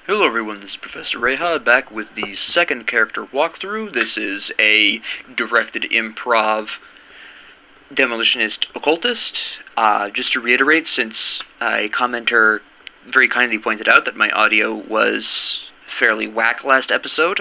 Hello everyone, this is Professor Reha, back with the second character walkthrough. This is a directed improv demolitionist occultist. Just to reiterate, since a commenter very kindly pointed out that my audio was fairly whack last episode,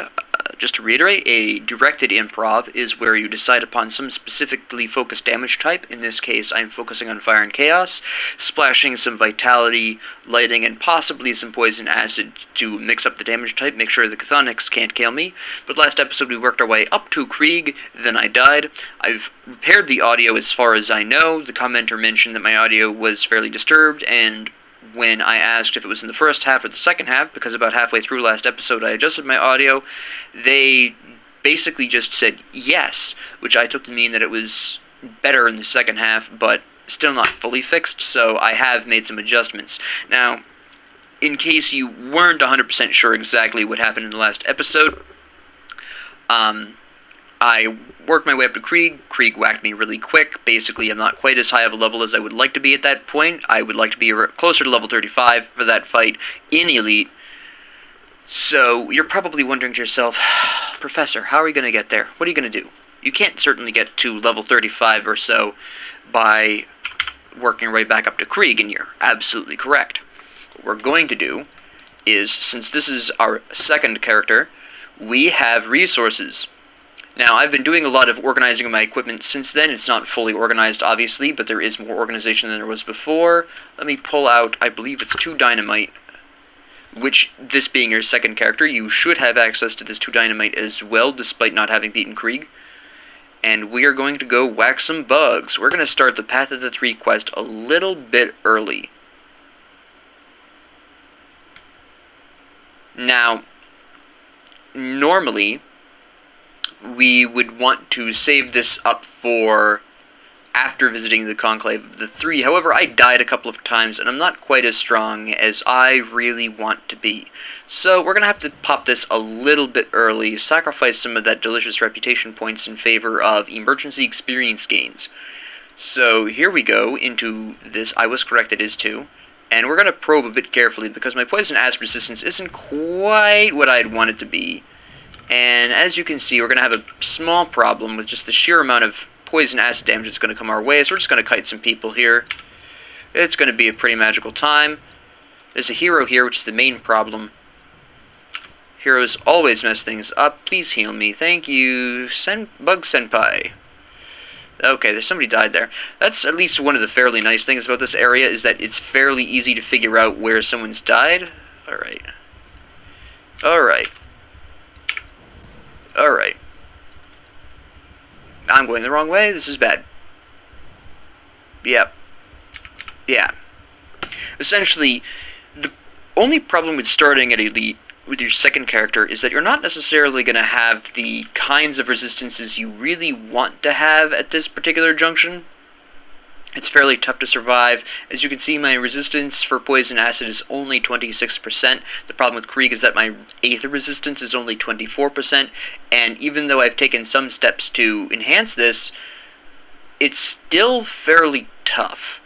just to reiterate, a directed improv is where you decide upon some specifically focused damage type. In this case, I'm focusing on fire and chaos, splashing some vitality, lighting, and possibly some poison acid to mix up the damage type, make sure the chthonics can't kill me. But last episode we worked our way up to Krieg, then I died. I've repaired the audio as far as I know. The commenter mentioned that my audio was fairly disturbed, and when I asked if it was in the first half or the second half, because about halfway through last episode I adjusted my audio, they basically just said yes, which I took to mean that it was better in the second half, but still not fully fixed, so I have made some adjustments. Now, in case you weren't 100% sure exactly what happened in the last episode, I worked my way up to Krieg. Krieg whacked me really quick. Basically, I'm not quite as high of a level as I would like to be at that point. I would like to be closer to level 35 for that fight in Elite. So, you're probably wondering to yourself, Professor, how are you going to get there? What are you going to do? You can't certainly get to level 35 or so by working right back up to Krieg, and you're absolutely correct. What we're going to do is, since this is our second character, we have resources. Now, I've been doing a lot of organizing of my equipment since then. It's not fully organized, obviously, but there is more organization than there was before. Let me pull out, I believe it's 2 dynamite, which, this being your second character, you should have access to this 2 dynamite as well, despite not having beaten Krieg. And we are going to go whack some bugs. We're going to start the Path of the 3 quest a little bit early. Now, normally we would want to save this up for after visiting the Conclave of the 3. However, I died a couple of times, and I'm not quite as strong as I really want to be. So we're going to have to pop this a little bit early, sacrifice some of that delicious reputation points in favor of emergency experience gains. So here we go into this. I was correct, it is 2. And we're going to probe a bit carefully, because my poison acid resistance isn't quite what I'd want it to be. And as you can see, we're going to have a small problem with just the sheer amount of poison acid damage that's going to come our way, so we're just going to kite some people here. It's going to be a pretty magical time. There's a hero here, which is the main problem. Heroes always mess things up. Please heal me. Thank you, Bug Senpai. Okay, there's somebody died there. That's at least one of the fairly nice things about this area, is that it's fairly easy to figure out where someone's died. Alright. Alright. Alright. I'm going the wrong way. This is bad. Yep. Yeah. Essentially, the only problem with starting at Elite with your second character is that you're not necessarily going to have the kinds of resistances you really want to have at this particular junction. It's fairly tough to survive. As you can see, my resistance for poison acid is only 26%. The problem with Krieg is that my Aether resistance is only 24%, and even though I've taken some steps to enhance this, it's still fairly tough.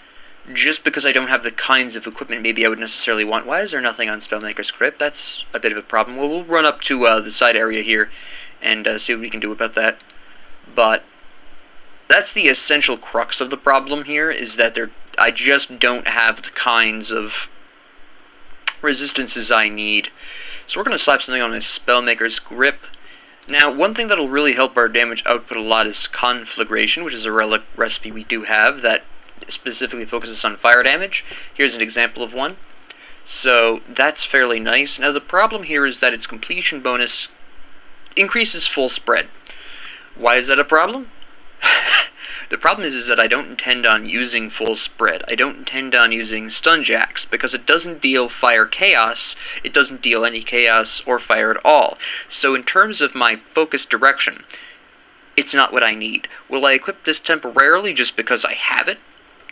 Just because I don't have the kinds of equipment maybe I would necessarily want. Why is there nothing on Spellmaker's Crypt? That's a bit of a problem. Well, we'll run up to the side area here and see what we can do about that. But that's the essential crux of the problem here, is that I just don't have the kinds of resistances I need. So we're going to slap something on his Spellmaker's Grip. Now, one thing that'll really help our damage output a lot is Conflagration, which is a relic recipe we do have that specifically focuses on fire damage. Here's an example of one. So that's fairly nice. Now, the problem here is that its completion bonus increases full spread. Why is that a problem? The problem is that I don't intend on using full spread. I don't intend on using stun jacks, because it doesn't deal fire chaos. It doesn't deal any chaos or fire at all. So in terms of my focus direction, it's not what I need. Will I equip this temporarily just because I have it?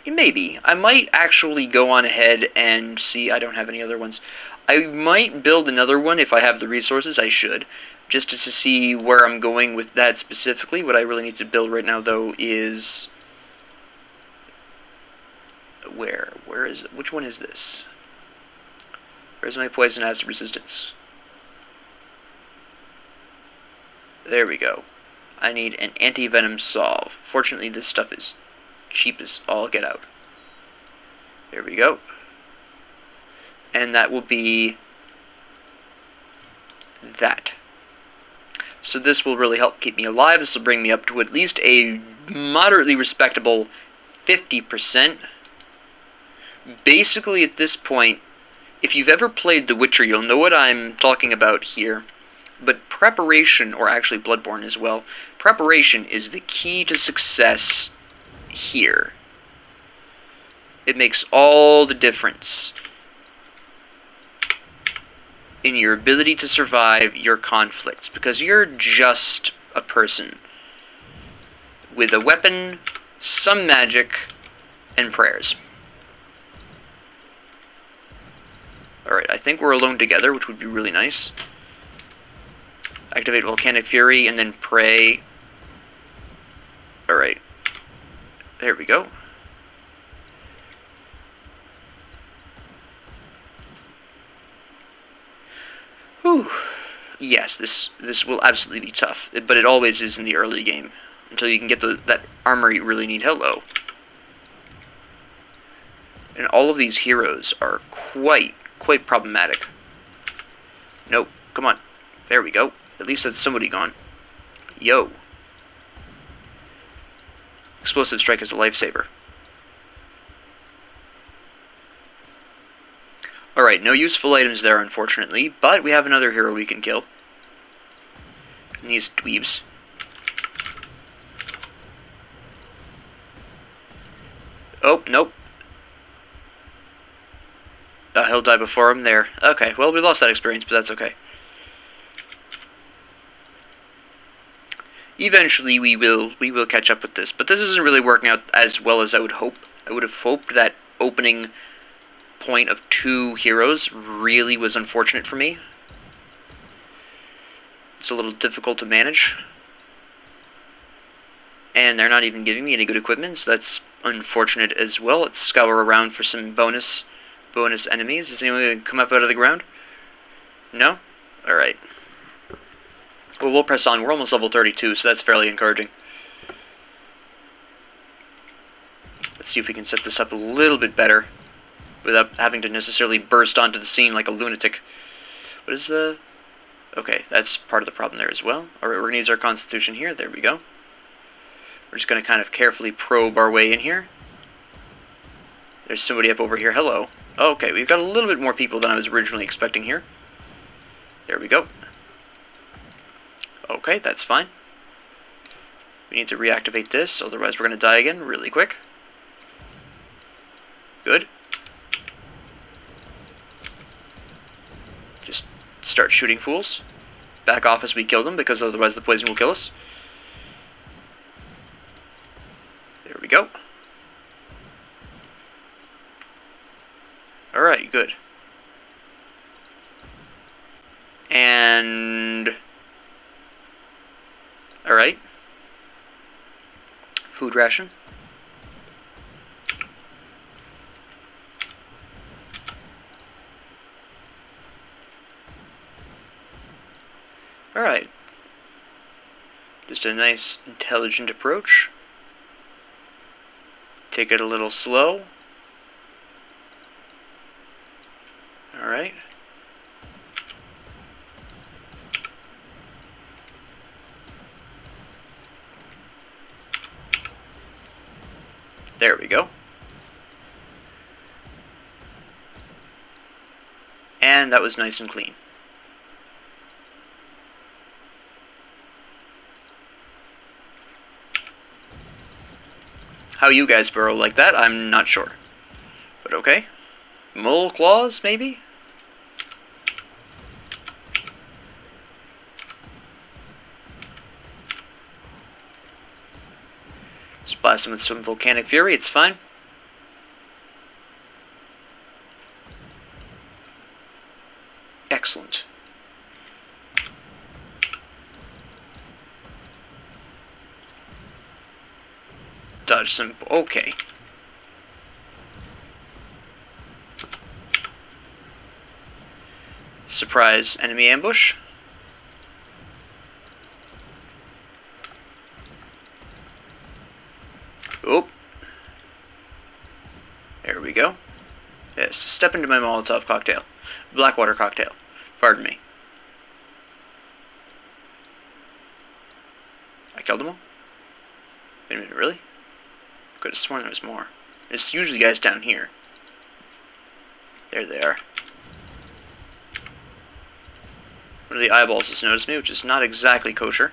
Maybe. I might actually go on ahead and see. I don't have any other ones. I might build another one if I have the resources. I should. Just to see where I'm going with that specifically. What I really need to build right now, though, is... Where is it? Which one is this? Where's my poison acid resistance? There we go. I need an anti-venom solve. Fortunately, this stuff is cheap as all get out. There we go. And that will be that. So this will really help keep me alive. This will bring me up to at least a moderately respectable 50%. Basically, at this point, if you've ever played The Witcher, you'll know what I'm talking about here. But preparation, or actually Bloodborne as well, preparation is the key to success here. It makes all the difference in your ability to survive your conflicts, because you're just a person with a weapon, some magic, and prayers. Alright, I think we're alone together, which would be really nice. Activate Volcanic Fury, and then pray. Alright. There we go. Whew. Yes, this will absolutely be tough, but it always is in the early game, until you can get that armor you really need. Hello. And all of these heroes are quite problematic. Nope, come on. There we go. At least that's somebody gone. Yo. Explosive Strike is a lifesaver. Alright, no useful items there, unfortunately, but we have another hero we can kill. And these dweebs. Oh, nope. He'll die before him there. Okay, well, we lost that experience, but that's okay. Eventually, we will catch up with this, but this isn't really working out as well as I would hope. I would have hoped that opening point of 2 heroes really was unfortunate for me. It's a little difficult to manage. And they're not even giving me any good equipment, so that's unfortunate as well. Let's scour around for some bonus enemies. Is anyone going to come up out of the ground? No? Alright. Well, we'll press on. We're almost level 32, so that's fairly encouraging. Let's see if we can set this up a little bit better without having to necessarily burst onto the scene like a lunatic. What is the... Okay, that's part of the problem there as well. Alright, we're going to use our constitution here. There we go. We're just going to kind of carefully probe our way in here. There's somebody up over here. Hello. Okay, we've got a little bit more people than I was originally expecting here. There we go. Okay, that's fine. We need to reactivate this, otherwise we're going to die again really quick. Good. Just start shooting fools. Back off as we kill them, because otherwise the poison will kill us. There we go. Alright, good. And... Alright. Food ration. Alright. Just a nice, intelligent approach. Take it a little slow. Alright. There we go. And that was nice and clean. How you guys burrow like that, I'm not sure. But okay. Mole claws, maybe? Just blast him with some volcanic fury, it's fine. Excellent. Dodge some... Okay. Surprise enemy ambush. Oop. There we go. Yes, step into my Molotov cocktail. Blackwater cocktail. Pardon me. I killed them all? Wait a minute, really? Could have sworn there was more. It's usually guys down here. There they are. One of the eyeballs has noticed me, which is not exactly kosher.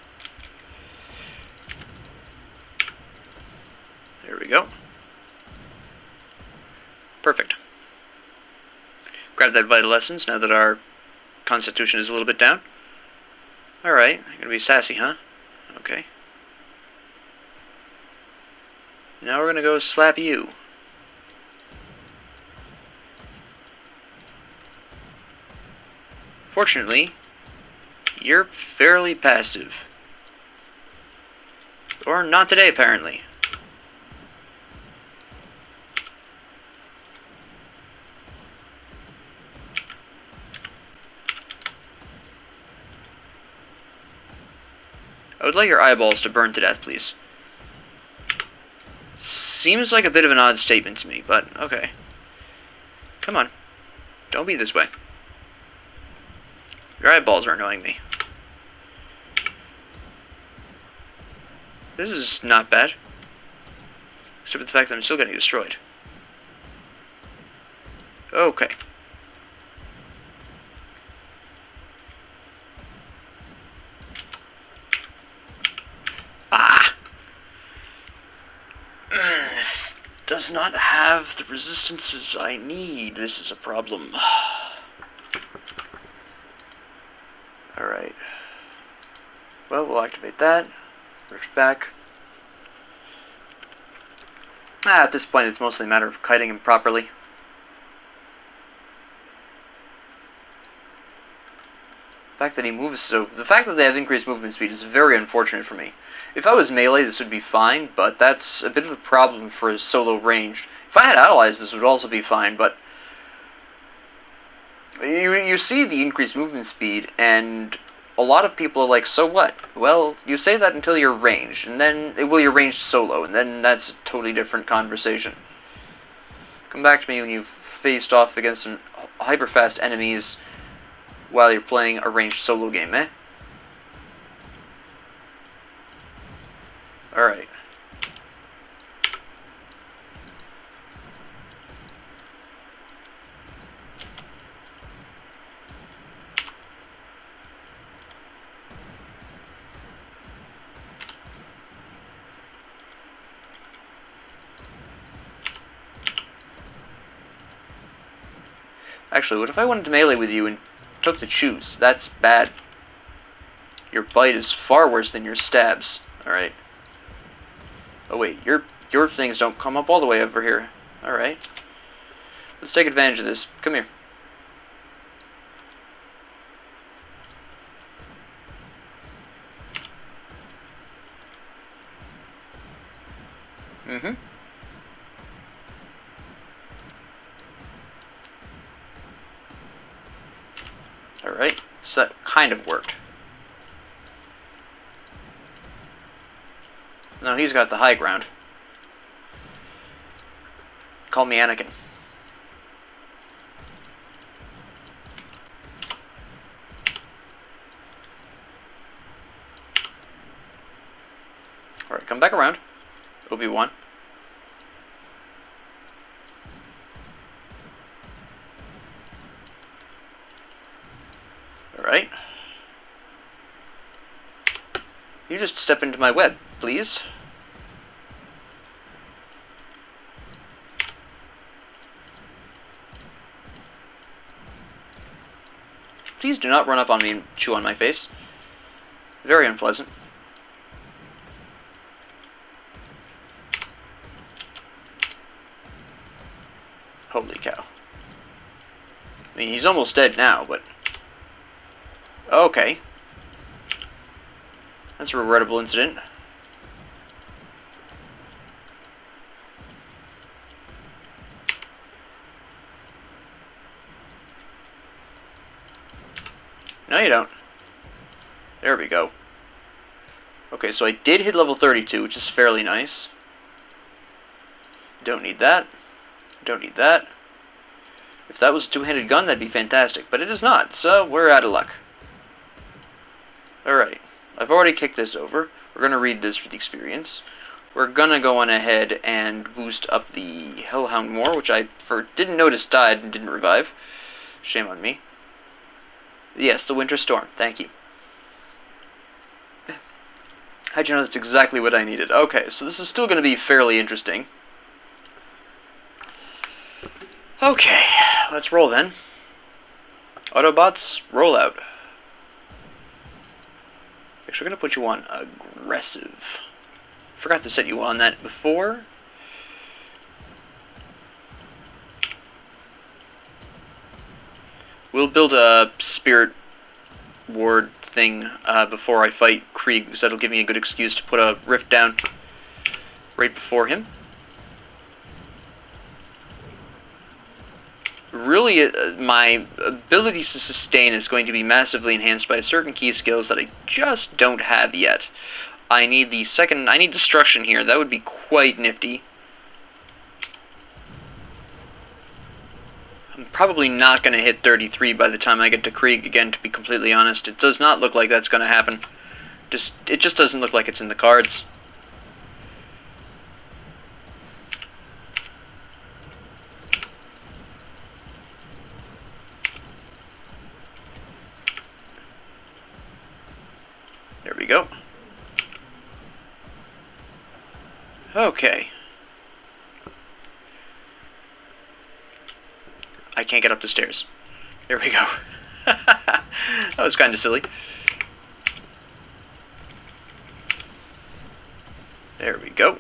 There we go. Perfect. Grab that vital essence now that our constitution is a little bit down. Alright, you're gonna be sassy, huh? Okay. Now we're gonna go slap you. Fortunately, you're fairly passive. Or not today, apparently. I would like your eyeballs to burn to death, please. Seems like a bit of an odd statement to me, but okay. Come on. Don't be this way. Your eyeballs are annoying me. This is not bad. Except for the fact that I'm still getting destroyed. Okay. This does not have the resistances I need. This is a problem. Alright. Well, we'll activate that. Rift back. At this point, it's mostly a matter of kiting him properly. The fact that he moves so... The fact that they have increased movement speed is very unfortunate for me. If I was melee, this would be fine, but that's a bit of a problem for his solo range. If I had allies, this would also be fine, but... You see the increased movement speed, and a lot of people are like, so what? Well, you say that until you're ranged, and then... Well, you're ranged solo, and then that's a totally different conversation. Come back to me when you've faced off against some hyper-fast enemies while you're playing a ranged solo game, eh? Alright. Actually, what if I wanted to melee with you and took the choose? That's bad. Your bite is far worse than your stabs. Alright. Oh wait, your things don't come up all the way over here. Alright. Let's take advantage of this. Come here. Mm-hmm. Alright, so that kind of worked. No, he's got the high ground. Call me Anakin. Alright, come back around. Obi-Wan. Alright. You just step into my web, please. Please do not run up on me and chew on my face. Very unpleasant. Holy cow. I mean, he's almost dead now, but... Okay. That's a regrettable incident. No, you don't. There we go. Okay, so I did hit level 32, which is fairly nice. Don't need that. Don't need that. If that was a two-handed gun, that'd be fantastic. But it is not, so we're out of luck. Alright. I've already kicked this over. We're going to read this for the experience. We're going to go on ahead and boost up the Hellhound more, which I didn't notice died and didn't revive. Shame on me. Yes, the Winter Storm. Thank you. How'd you know that's exactly what I needed? Okay, so this is still going to be fairly interesting. Okay, let's roll then. Autobots, roll out. Actually, I'm going to put you on aggressive. Forgot to set you on that before. We'll build a spirit ward thing before I fight Krieg, because that'll give me a good excuse to put a rift down right before him. Really, my ability to sustain is going to be massively enhanced by certain key skills that I just don't have yet. I need destruction here. That would be quite nifty. I'm probably not going to hit 33 by the time I get to Krieg again, to be completely honest. It does not look like that's going to happen. It just doesn't look like it's in the cards. There we go. Okay. I can't get up the stairs. There we go. That was kind of silly. There we go.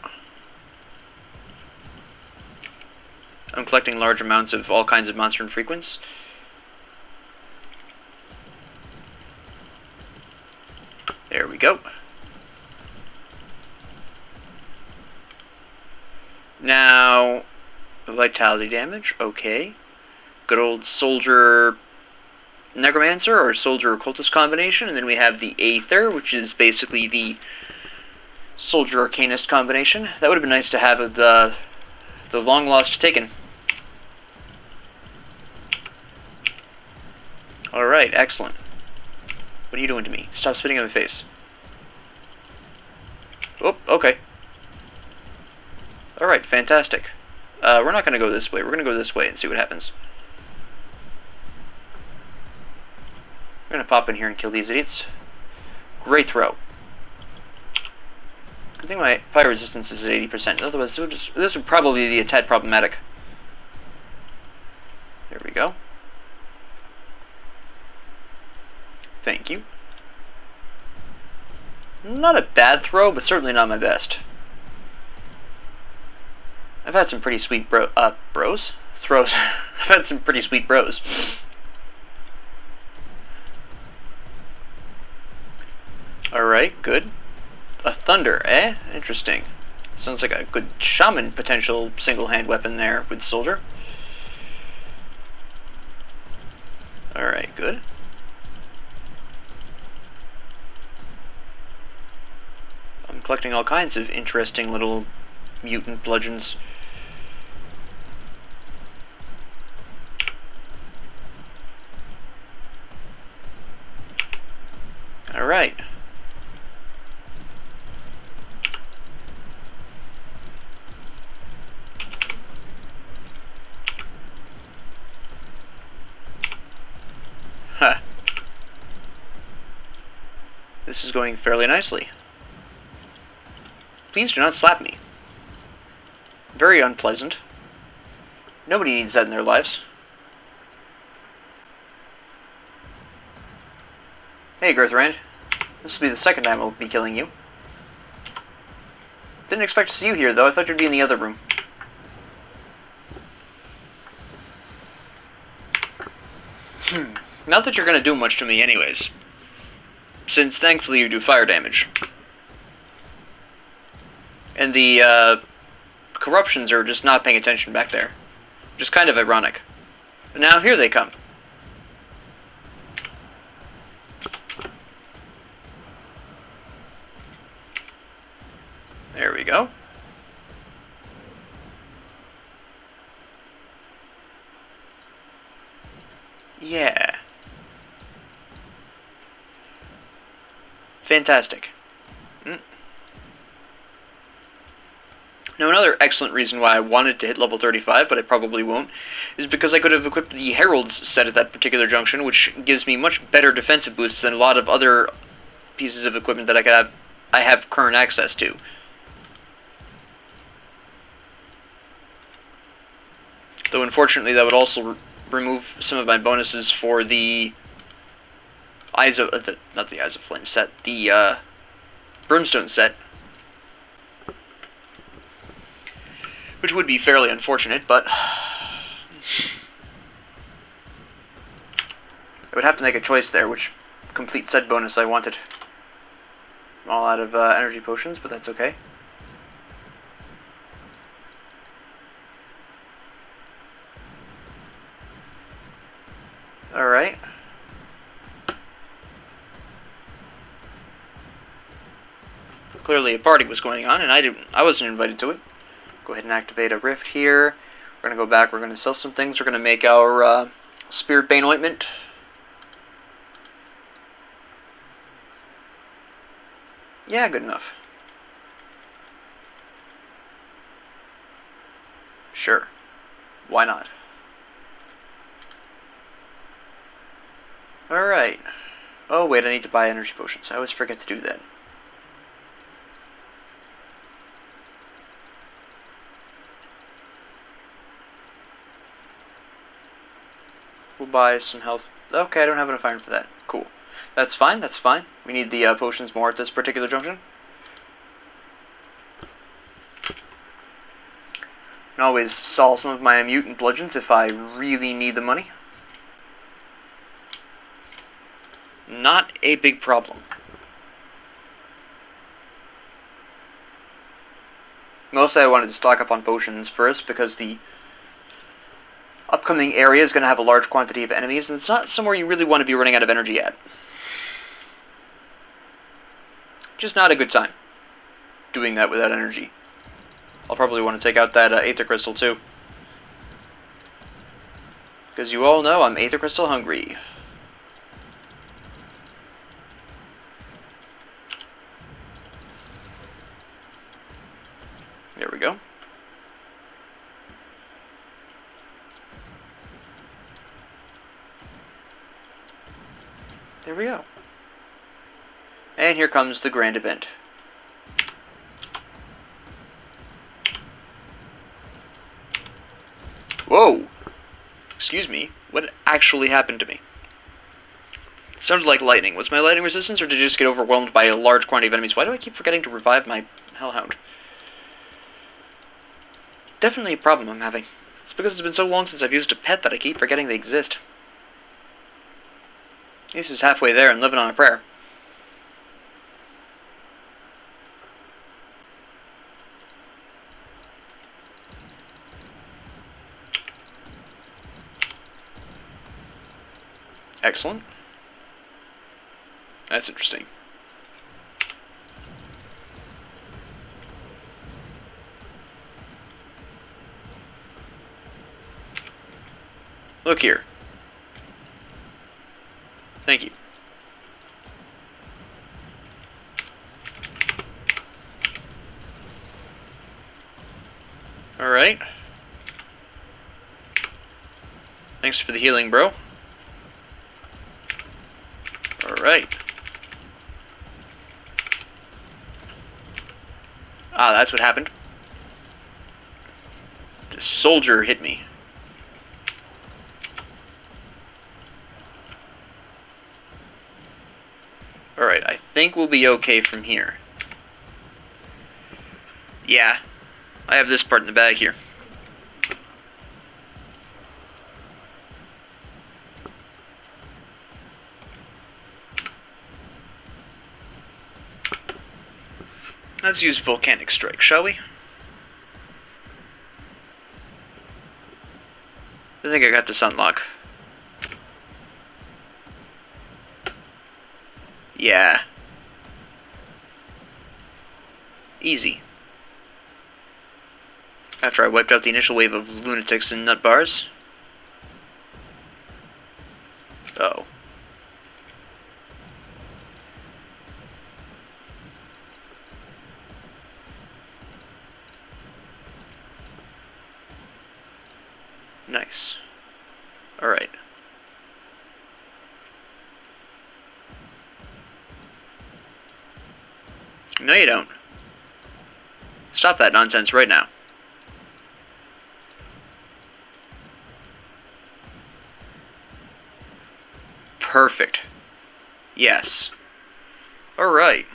I'm collecting large amounts of all kinds of monster and frequents. There we go. Now, vitality damage, okay. Good old soldier necromancer or soldier occultist combination, and then we have the aether, which is basically the soldier arcanist combination. That would have been nice to have the long lost taken. Alright, excellent. What are you doing to me? Stop spitting in my face. Oh, okay. Alright, fantastic. We're not going to go this way. We're going to go this way and see what happens. We're going to pop in here and kill these idiots. Great throw. I think my fire resistance is at 80%. Otherwise, this would probably be a tad problematic. There we go. Thank you. Not a bad throw, but certainly not my best. I've had some pretty sweet throws. I've had some pretty sweet bros. Alright, good. A thunder, eh? Interesting. Sounds like a good shaman potential single-hand weapon there with soldier. Alright, good. I'm collecting all kinds of interesting little mutant bludgeons. Alright. Huh. This is going fairly nicely. Please do not slap me. Very unpleasant. Nobody needs that in their lives. Hey, Girthrand. This will be the second time I'll be killing you. Didn't expect to see you here, though. I thought you'd be in the other room. Not that you're going to do much to me anyways. Since, thankfully, you do fire damage. And the, corruptions are just not paying attention back there. Just kind of ironic. But now here they come. we go. Yeah. Fantastic. Now, another excellent reason why I wanted to hit level 35, but I probably won't, is because I could have equipped the Herald's set at that particular junction, which gives me much better defensive boosts than a lot of other pieces of equipment that I have current access to. Though, unfortunately, that would also remove some of my bonuses for the Eyes of... not the Eyes of Flame set, the Brimstone set. Which would be fairly unfortunate, but I would have to make a choice there, which complete set bonus I wanted. I'm all out of energy potions, but that's okay. Alright. Clearly a party was going on, and I wasn't invited to it. Go ahead and activate a rift here. We're going to go back, we're going to sell some things, we're going to make our Spirit Bane ointment. Yeah, good enough. Sure. Why not? Alright. Oh wait, I need to buy energy potions. I always forget to do that. We'll buy some health. Okay, I don't have enough iron for that. Cool. That's fine, that's fine. We need the potions more at this particular junction. I can always sell some of my mutant bludgeons if I really need the money. Not a big problem. Mostly I wanted to stock up on potions first because the upcoming area is going to have a large quantity of enemies, and it's not somewhere you really want to be running out of energy at. Just not a good time doing that without energy. I'll probably want to take out that Aether Crystal too. Because you all know I'm Aether Crystal hungry. There we go. There we go. And here comes the grand event. Whoa! Excuse me, what actually happened to me? It sounded like lightning. Was my lightning resistance, or did I just get overwhelmed by a large quantity of enemies? Why do I keep forgetting to revive my Hellhound? Definitely a problem I'm having. It's because it's been so long since I've used a pet that I keep forgetting they exist. This is halfway there and living on a prayer. Excellent. That's interesting. Look here. Thank you. Alright. Thanks for the healing, bro. Alright. Ah, that's what happened. The soldier hit me. Alright, I think we'll be okay from here. Yeah, I have this part in the bag here. Let's use Volcanic Strike, shall we? I think I got this unlock. Yeah. Easy. After I wiped out the initial wave of lunatics and nut bars. Oh. Nice. Alright. No, you don't. Stop that nonsense right now. Perfect. Yes. Alright.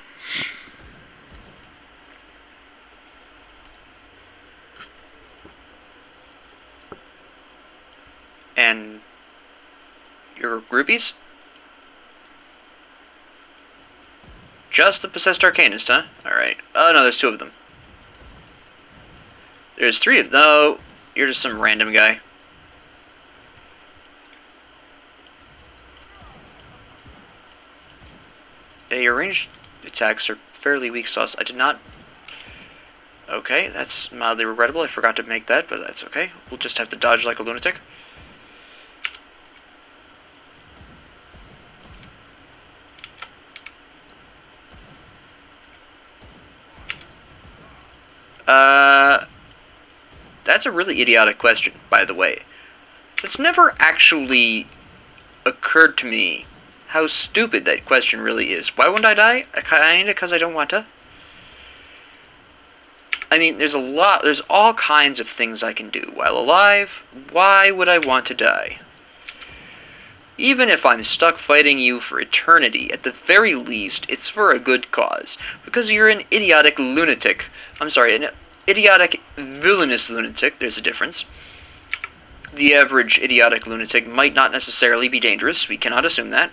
And your groupies? Just the possessed arcanist, huh? Alright. Oh no, there's 2 of them. There's 3 of them. No, you're just some random guy. Yeah, your ranged attacks are fairly weak sauce. I did not... Okay, that's mildly regrettable. I forgot to make that, but that's okay. We'll just have to dodge like a lunatic. That's a really idiotic question, by the way. It's never actually occurred to me how stupid that question really is. Why wouldn't I die? Kinda because I don't want to. I mean, there's all kinds of things I can do. While alive, why would I want to die? Even if I'm stuck fighting you for eternity, at the very least, it's for a good cause. Because you're an idiotic lunatic. I'm sorry, an idiotic villainous lunatic. There's a difference. The average idiotic lunatic might not necessarily be dangerous. We cannot assume that.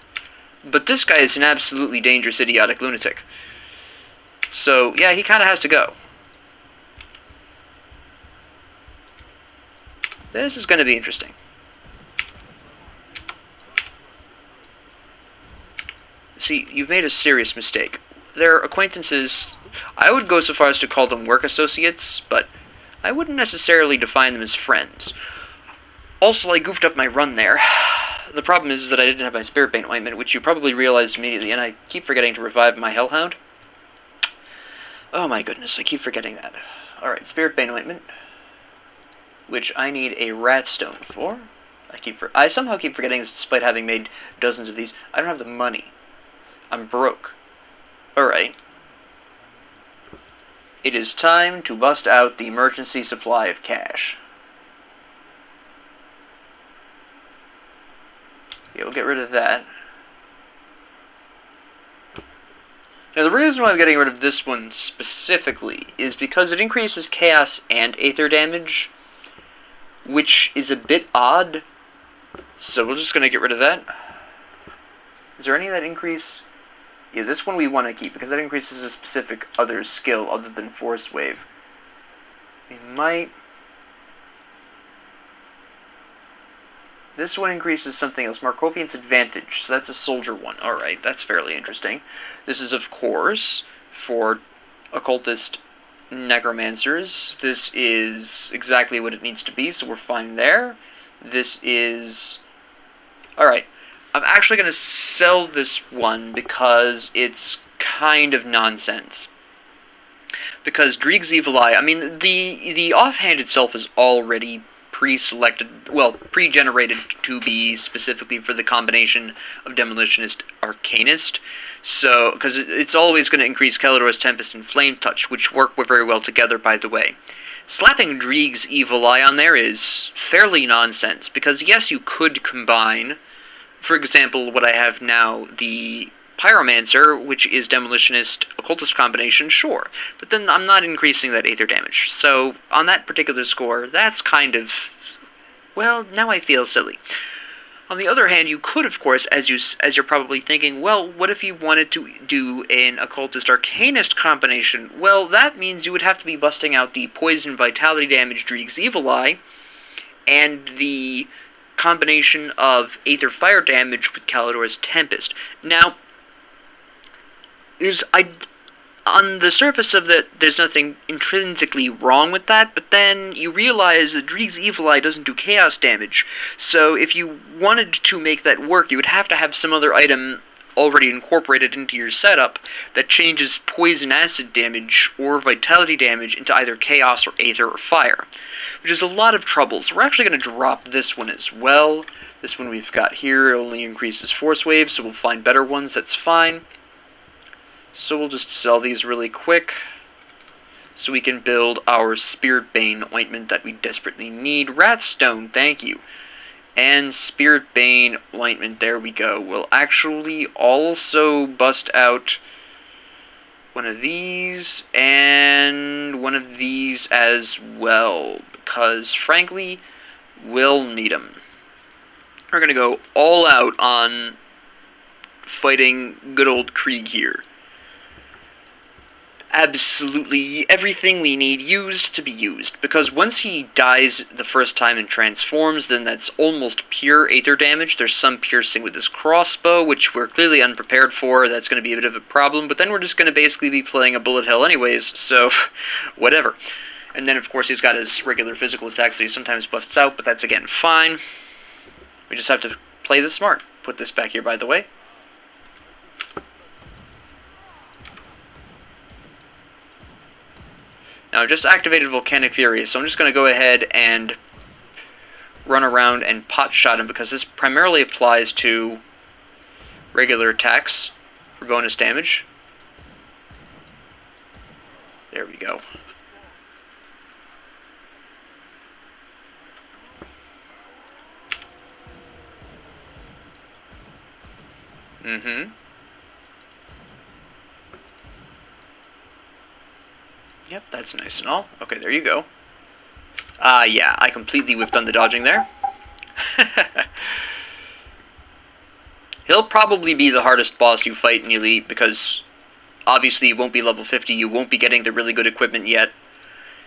But this guy is an absolutely dangerous idiotic lunatic. So, yeah, he kind of has to go. This is going to be interesting. See, you've made a serious mistake. They're acquaintances. I would go so far as to call them work associates, but I wouldn't necessarily define them as friends. Also, I goofed up my run there. The problem is that I didn't have my Spirit Bane ointment, which you probably realized immediately, and I keep forgetting to revive my Hellhound. Oh my goodness, I keep forgetting that. Alright, Spirit Bane ointment, which I need a rat stone for. I somehow keep forgetting this despite having made dozens of these. I don't have the money. I'm broke. Alright. It is time to bust out the emergency supply of cash. Yeah, we'll get rid of that. Now, the reason why I'm getting rid of this one specifically is because it increases chaos and aether damage, which is a bit odd. So we're just going to get rid of that. Is there any that increase? Yeah, this one we want to keep, because that increases a specific other skill other than Force Wave. We might... This one increases something else. Markovian's Advantage. So that's a soldier one. Alright, that's fairly interesting. This is, of course, for occultist necromancers. This is exactly what it needs to be, so we're fine there. This is... Alright. I'm actually going to sell this one because it's kind of nonsense. Because Krieg's Evil Eye... I mean, the offhand itself is already pre-selected, well, pre-generated to be specifically for the combination of Demolitionist Arcanist. So, because it's always going to increase Kalidor's Tempest and Flame Touch, which work very well together, by the way. Slapping Krieg's Evil Eye on there is fairly nonsense, because yes, you could combine, for example, what I have now, the Pyromancer, which is Demolitionist Occultist combination, sure. But then I'm not increasing that aether damage. So, on that particular score, that's kind of... Well, now I feel silly. On the other hand, you could, of course, as you're probably thinking, well, what if you wanted to do an Occultist Arcanist combination? Well, that means you would have to be busting out the Poison Vitality damage Krieg's Evil Eye, and the combination of Aether Fire damage with Kalidor's Tempest. Now, on the surface of that, there's nothing intrinsically wrong with that, but then you realize that Krieg's Evil Eye doesn't do chaos damage, so if you wanted to make that work, you would have to have some other item already incorporated into your setup that changes poison acid damage or vitality damage into either chaos or aether or fire, which is a lot of trouble. So we're actually going to drop this one as well. This one we've got here only increases force waves, so we'll find better ones, that's fine. So we'll just sell these really quick so we can build our Spirit Bane ointment that we desperately need. Wrathstone, thank you. And Spirit Bane ointment, there we go. We'll actually also bust out one of these and one of these as well, because frankly, we'll need them. We're going to go all out on fighting good old Krieg here. Absolutely everything we need used to be used, because once he dies the first time and transforms, then that's almost pure aether damage. There's some piercing with his crossbow, which we're clearly unprepared for. That's going to be a bit of a problem, but then we're just going to basically be playing a bullet hell anyways, so whatever. And then, of course, he's got his regular physical attacks that he sometimes busts out, but that's, again, fine. We just have to play this smart. Put this back here, by the way. Now, I just activated Volcanic Fury, so I'm just going to go ahead and run around and pot shot him, because this primarily applies to regular attacks for bonus damage. There we go. Yep, that's nice and all. Okay, there you go. Yeah, I completely whiffed on the dodging there. He'll probably be the hardest boss you fight in Elite, because obviously you won't be level 50, you won't be getting the really good equipment yet.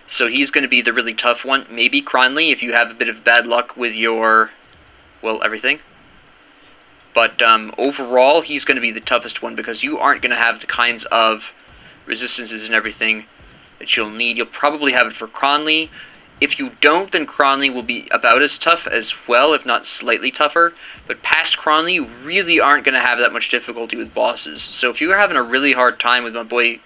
So he's going to be the really tough one. Maybe Cronley, if you have a bit of bad luck with your, well, everything. But overall, he's going to be the toughest one, because you aren't going to have the kinds of resistances and everything that you'll need. You'll probably have it for Cronley. If you don't, then Cronley will be about as tough as well, if not slightly tougher. But past Cronley, you really aren't going to have that much difficulty with bosses. So if you're having a really hard time with my boy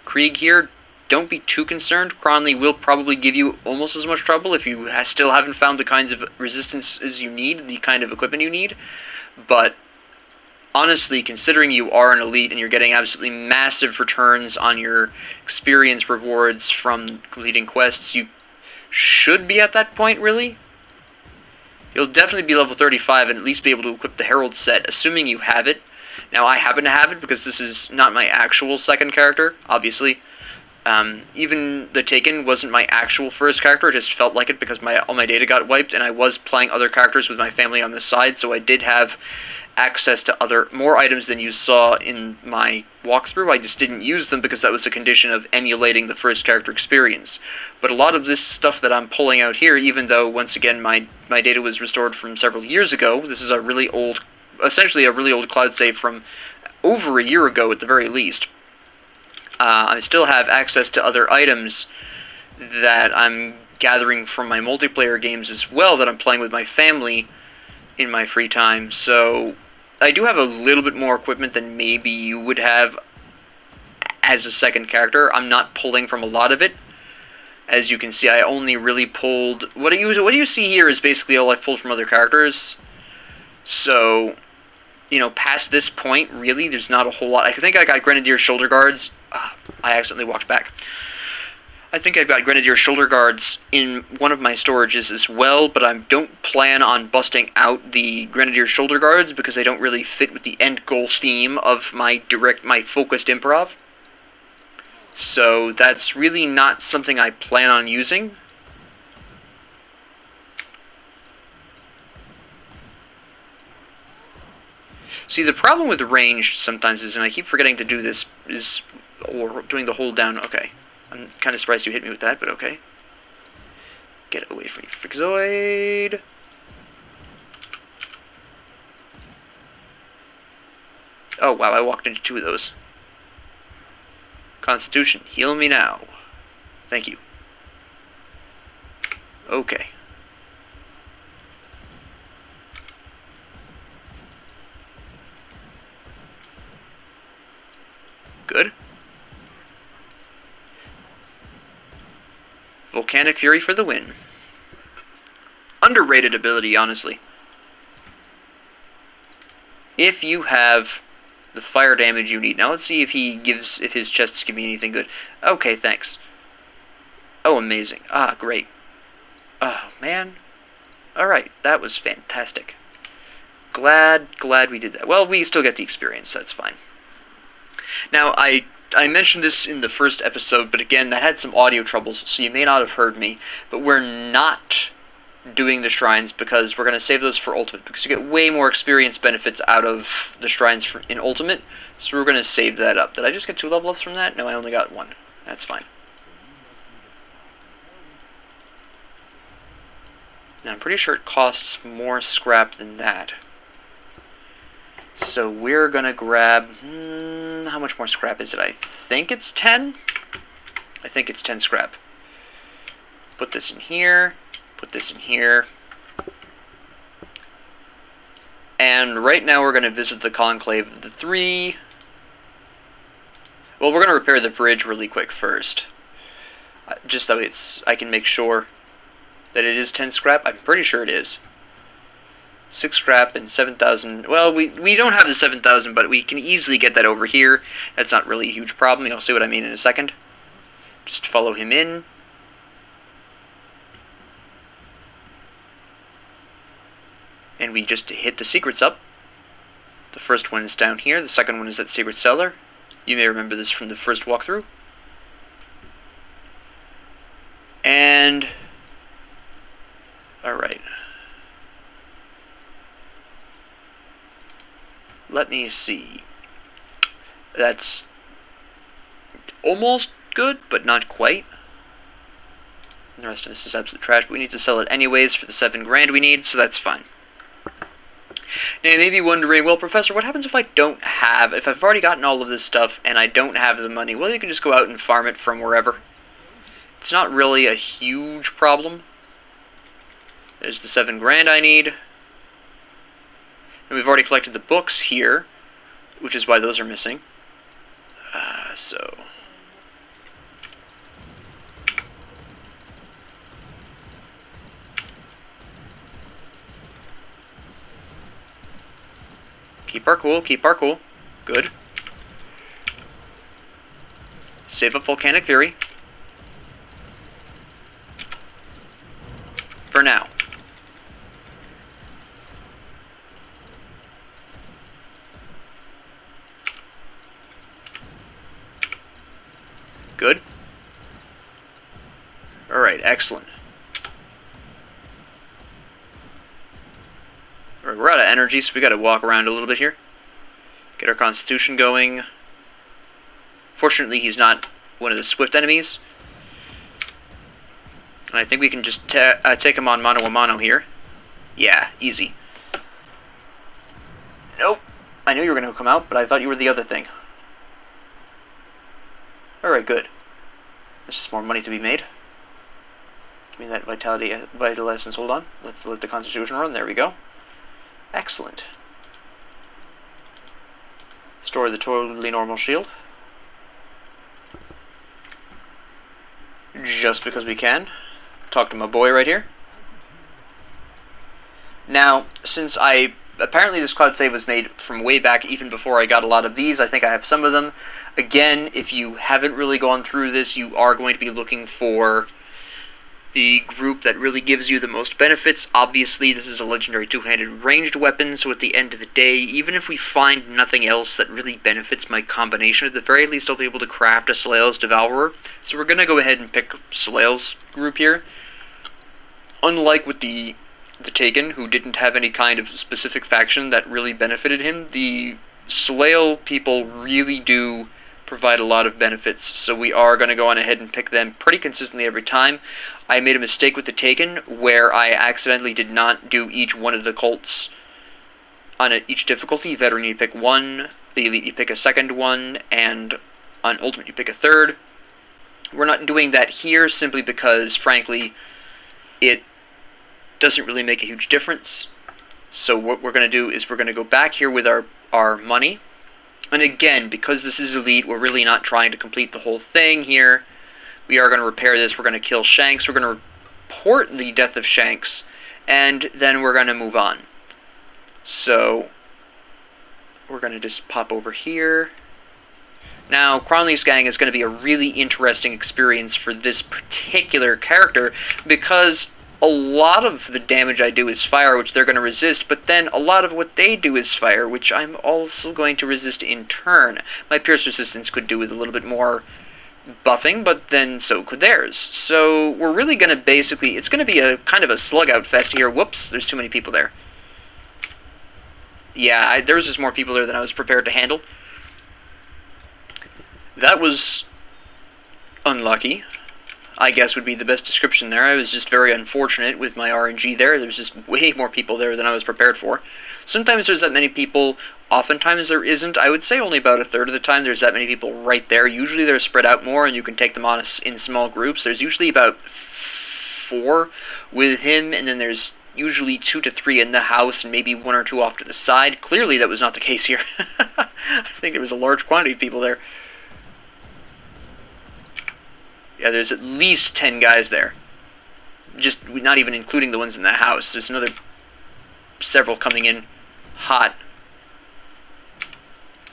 Krieg here, don't be too concerned. Cronley will probably give you almost as much trouble if you still haven't found the kinds of resistances you need, the kind of equipment you need. But honestly, considering you are an elite and you're getting absolutely massive returns on your experience rewards from completing quests, you should be at that point, really. You'll definitely be level 35 and at least be able to equip the Herald set, assuming you have it. Now, I happen to have it because this is not my actual second character, obviously. Even the Taken wasn't my actual first character, it just felt like it because all my data got wiped, and I was playing other characters with my family on the side, so I did have access to more items than you saw in my walkthrough. I just didn't use them because that was a condition of emulating the first character experience. But a lot of this stuff that I'm pulling out here, even though, once again, my data was restored from several years ago, this is a really old, essentially a really old cloud save from over a year ago at the very least. I still have access to other items that I'm gathering from my multiplayer games as well that I'm playing with my family in my free time, so I do have a little bit more equipment than maybe you would have as a second character. I'm not pulling from a lot of it. As you can see, I only really pulled... What you see here is basically all I've pulled from other characters. So, you know, past this point, really, there's not a whole lot. I think I got Grenadier Shoulder Guards. I accidentally walked back. I think I've got Grenadier Shoulder Guards in one of my storages as well, but I don't plan on busting out the Grenadier Shoulder Guards because they don't really fit with the end goal theme of my focused improv. So that's really not something I plan on using. See, the problem with the range sometimes is, and I keep forgetting to do this, or doing the hold down, okay. I'm kind of surprised you hit me with that, but okay. Get away from you, Freakazoid. Oh, wow, I walked into two of those. Constitution, heal me now. Thank you. Okay. Good. Volcanic Fury for the win. Underrated ability, honestly. If you have the fire damage you need. Now let's see if his chests give me anything good. Okay, thanks. Oh, amazing. Ah, great. Oh, man. Alright, that was fantastic. Glad we did that. Well, we still get the experience, that's fine. Now, I mentioned this in the first episode, but again, that had some audio troubles, so you may not have heard me. But we're not doing the shrines because we're going to save those for Ultimate, because you get way more experience benefits out of the shrines in Ultimate, so we're going to save that up. Did I just get 2 level ups from that? No, I only got 1. That's fine. Now, I'm pretty sure it costs more scrap than that. So we're going to grab... how much more scrap is it? I think it's 10? I think it's 10 scrap. Put this in here. Put this in here. And right now we're going to visit the Conclave of the 3. Well, we're going to repair the bridge really quick first. Just so I can make sure that it is 10 scrap. I'm pretty sure it is. 6 scrap and 7,000. Well, we don't have the 7,000, but we can easily get that over here. That's not really a huge problem. You'll see what I mean in a second. Just follow him in. And we just hit the secrets up. The first one is down here. The second one is that secret cellar. You may remember this from the first walkthrough. And... alright. Let me see. That's almost good, but not quite. And the rest of this is absolute trash, but we need to sell it anyways for the 7 grand we need, so that's fine. Now, you may be wondering, well, Professor, what happens if if I've already gotten all of this stuff and I don't have the money? Well, you can just go out and farm it from wherever. It's not really a huge problem. There's the 7 grand I need. And we've already collected the books here, which is why those are missing. So... keep our cool, keep our cool. Good. Save up Volcanic Fury. For now. Good. Alright, excellent. Alright, we're out of energy, so we gotta walk around a little bit here. Get our constitution going. Fortunately, he's not one of the swift enemies. And I think we can just take him on mano a mano here. Yeah, easy. Nope. I knew you were gonna come out, but I thought you were the other thing. Alright, good. There's just more money to be made. Give me that vital essence, hold on. Let's let the constitution run, there we go. Excellent. Store the totally normal shield. Just because we can. Talk to my boy right here. Now, since apparently this cloud save was made from way back, even before I got a lot of these. I think I have some of them. Again, if you haven't really gone through this, you are going to be looking for the group that really gives you the most benefits. Obviously, this is a legendary two-handed ranged weapon, so at the end of the day, even if we find nothing else that really benefits my combination, at the very least I'll be able to craft a Soleil's Devourer. So we're going to go ahead and pick Soleil's group here. Unlike with the Taken, who didn't have any kind of specific faction that really benefited him, the Soleil people really do provide a lot of benefits, so we are going to go on ahead and pick them pretty consistently every time. I made a mistake with the Taken, where I accidentally did not do each one of the cults on each difficulty. Veteran, you pick one, the Elite, you pick a second one, and On Ultimate, you pick a third. We're not doing that here simply because, frankly, it doesn't really make a huge difference. So what we're going to do is we're going to go back here with our money. And again, because this is Elite, we're really not trying to complete the whole thing here. We are going to repair this. We're going to kill Shanks. We're going to report the death of Shanks. And then we're going to move on. So we're going to just pop over here. Now, Cronley's gang is going to be a really interesting experience for this particular character because a lot of the damage I do is fire, which they're going to resist, but then a lot of what they do is fire, which I'm also going to resist in turn. My pierce resistance could do with a little bit more buffing, but then so could theirs. So we're really going to basically, it's going to be a kind of a slug-out fest here. Whoops, there's too many people there. Yeah, there was just more people there than I was prepared to handle. That was unlucky, I guess would be the best description there. I was just very unfortunate with my RNG there. There was just way more people there than I was prepared for. Sometimes there's that many people, oftentimes there isn't. I would say only about a third of the time there's that many people right there. Usually they're spread out more and you can take them on in small groups. There's usually about 4 with him, and then there's usually 2 to 3 in the house and maybe 1 or 2 off to the side. Clearly that was not the case here. I think there was a large quantity of people there. Yeah, there's at least 10 guys there. Just not even including the ones in the house. There's another several coming in hot.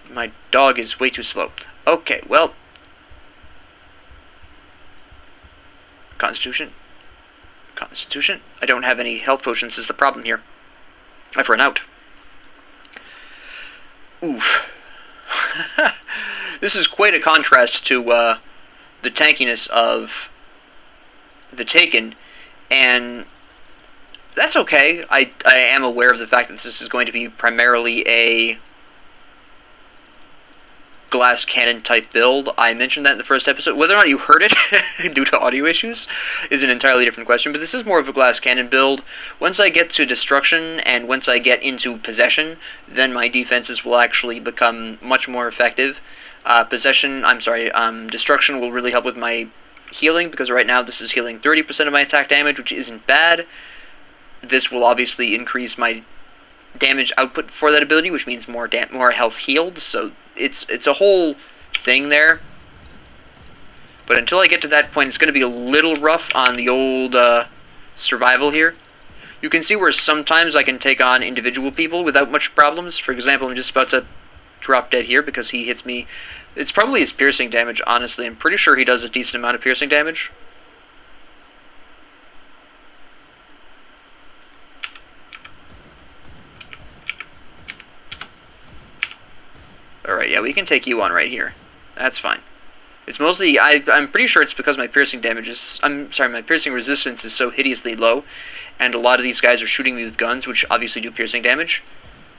My dog is way too slow. Okay, well. Constitution. Constitution. I don't have any health potions is the problem here. I've run out. Oof. This is quite a contrast to the tankiness of the Taken, and that's okay. I am aware of the fact that this is going to be primarily a glass cannon type build. I mentioned that in the first episode. Whether or not you heard it due to audio issues is an entirely different question, but this is more of a glass cannon build. Once I get to destruction and once I get into possession, then my defenses will actually become much more effective. Destruction will really help with my healing, because right now this is healing 30% of my attack damage, which isn't bad. This will obviously increase my damage output for that ability, which means more health healed, so it's a whole thing there. But until I get to that point, it's going to be a little rough on the old survival here. You can see where sometimes I can take on individual people without much problems. For example, I'm just about to drop dead here because he hits me. It's probably his piercing damage, honestly. I'm pretty sure he does a decent amount of piercing damage. Alright, yeah, we can take you on right here. That's fine. It's mostly, I'm pretty sure it's because my piercing damage is, my piercing resistance is so hideously low, and a lot of these guys are shooting me with guns, which obviously do piercing damage.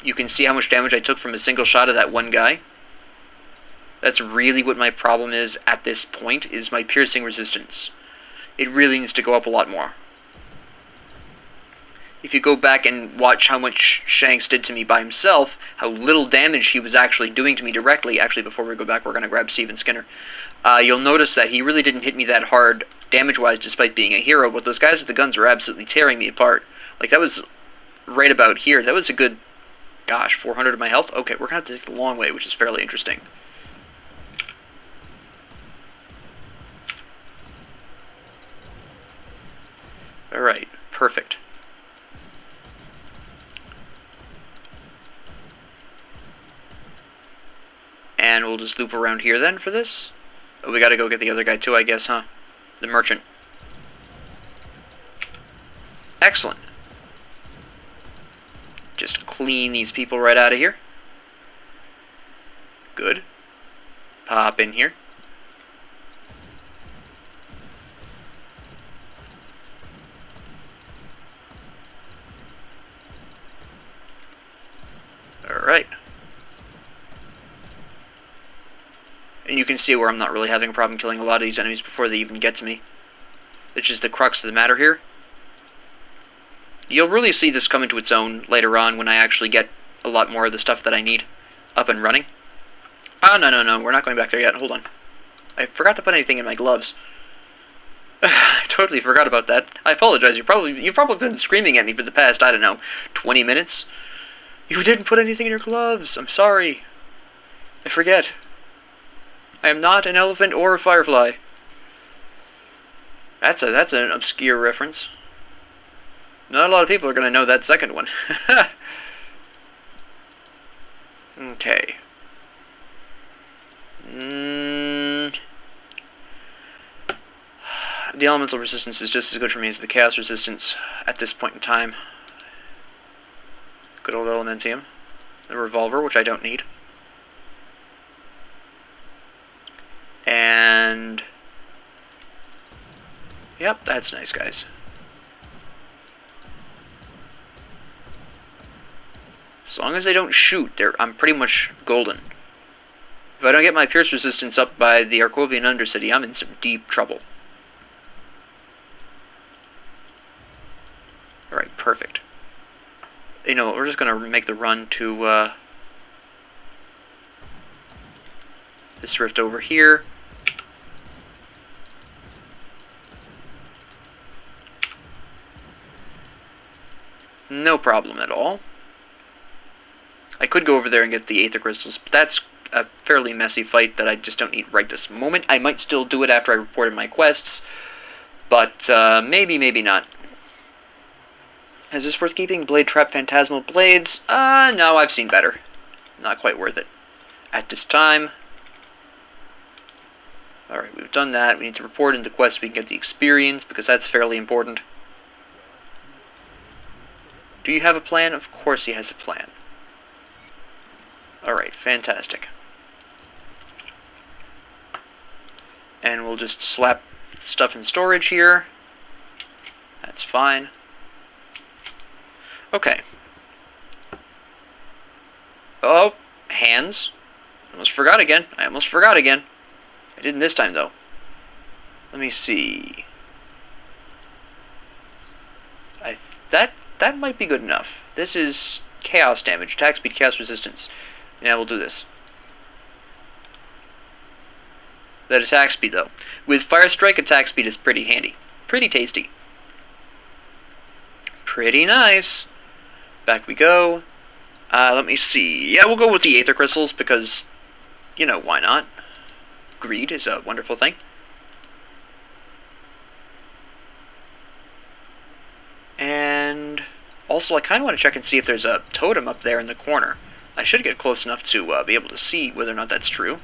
You can see how much damage I took from a single shot of that one guy. That's really what my problem is at this point, is my piercing resistance. It really needs to go up a lot more. If you go back and watch how much Shanks did to me by himself, how little damage he was actually doing to me directly, actually before we go back we're going to grab Stephen Skinner, you'll notice that he really didn't hit me that hard damage-wise despite being a hero, but those guys with the guns were absolutely tearing me apart. Like, that was right about here. That was a good, gosh, 400 of my health? Okay, we're going to have to take the long way, which is fairly interesting. Alright, perfect. And we'll just loop around here then for this. Oh, we gotta go get the other guy too, I guess, huh? The merchant. Excellent. Just clean these people right out of here. Good. Pop in here. Alright. And you can see where I'm not really having a problem killing a lot of these enemies before they even get to me. Which is the crux of the matter here. You'll really see this come into its own later on when I actually get a lot more of the stuff that I need up and running. Oh, no, we're not going back there yet. Hold on. I forgot to put anything in my gloves. I totally forgot about that. I apologize. You've probably been screaming at me for the past, I don't know, 20 minutes. You didn't put anything in your gloves. I'm sorry. I forget. I am not an elephant or a firefly. That's an obscure reference. Not a lot of people are going to know that second one. Okay. The elemental resistance is just as good for me as the chaos resistance at this point in time. Good old elementium. The revolver, which I don't need. And... yep, that's nice, guys. As long as they don't shoot, I'm pretty much golden. If I don't get my pierce resistance up by the Arkovian Undercity, I'm in some deep trouble. Alright, perfect. You know what, we're just gonna make the run to, this rift over here. No problem at all. I could go over there and get the Aether Crystals, but that's a fairly messy fight that I just don't need right this moment. I might still do it after I reported my quests, but maybe, maybe not. Is this worth keeping? Blade Trap Phantasmal Blades? No, I've seen better. Not quite worth it at this time. Alright, we've done that. We need to report into quests so we can get the experience, because that's fairly important. Do you have a plan? Of course he has a plan. Alright, fantastic. And we'll just slap stuff in storage here. That's fine. Okay. Oh, hands. I almost forgot again. I didn't this time, though. Let me see. That might be good enough. This is chaos damage, attack speed, chaos resistance. Yeah, we'll do this. That attack speed, though. With Fire Strike, attack speed is pretty handy. Pretty tasty. Pretty nice. Back we go. Let me see. Yeah, we'll go with the Aether Crystals because, you know, why not? Greed is a wonderful thing. And also, I kind of want to check and see if there's a totem up there in the corner. I should get close enough to be able to see whether or not that's true.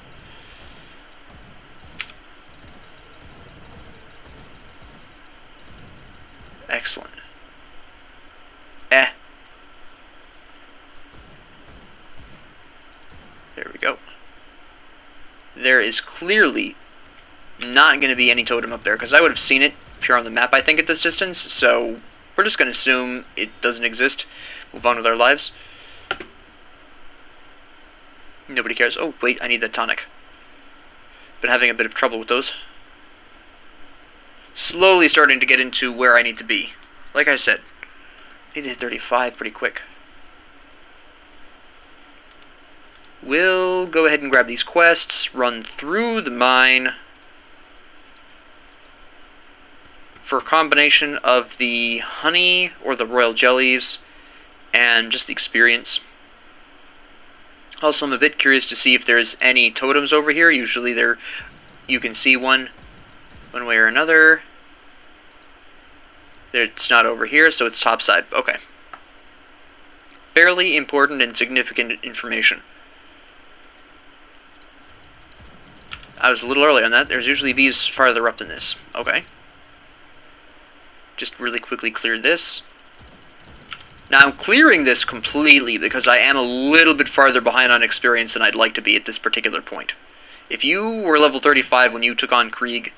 Excellent. There we go. There is clearly not going to be any totem up there, because I would have seen it pure on the map, I think, at this distance, so we're just going to assume it doesn't exist. Move on with our lives. Nobody cares. Oh, wait, I need that tonic. Been having a bit of trouble with those. Slowly starting to get into where I need to be. Like I said, I need to hit 35 pretty quick. We'll go ahead and grab these quests, run through the mine for a combination of the honey or the royal jellies and just the experience. Also, I'm a bit curious to see if there's any totems over here. Usually you can see one way or another. It's not over here, so it's topside. Okay. Fairly important and significant information. I was a little early on that. There's usually bees farther up than this. Okay. Just really quickly clear this. Now, I'm clearing this completely because I am a little bit farther behind on experience than I'd like to be at this particular point. If you were level 35 when you took on Krieg,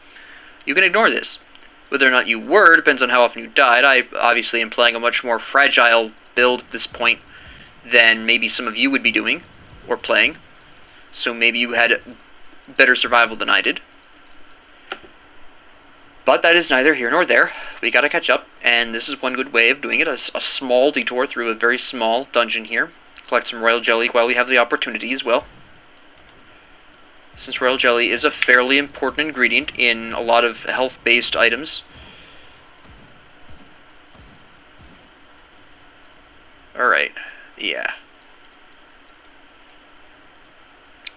you can ignore this. Whether or not you were depends on how often you died. I obviously am playing a much more fragile build at this point than maybe some of you would be doing or playing. So maybe you had better survival than I did. But that is neither here nor there. We gotta catch up, and this is one good way of doing it. A small detour through a very small dungeon here. Collect some royal jelly while we have the opportunity as well. since royal jelly is a fairly important ingredient in a lot of health-based items. Alright, yeah.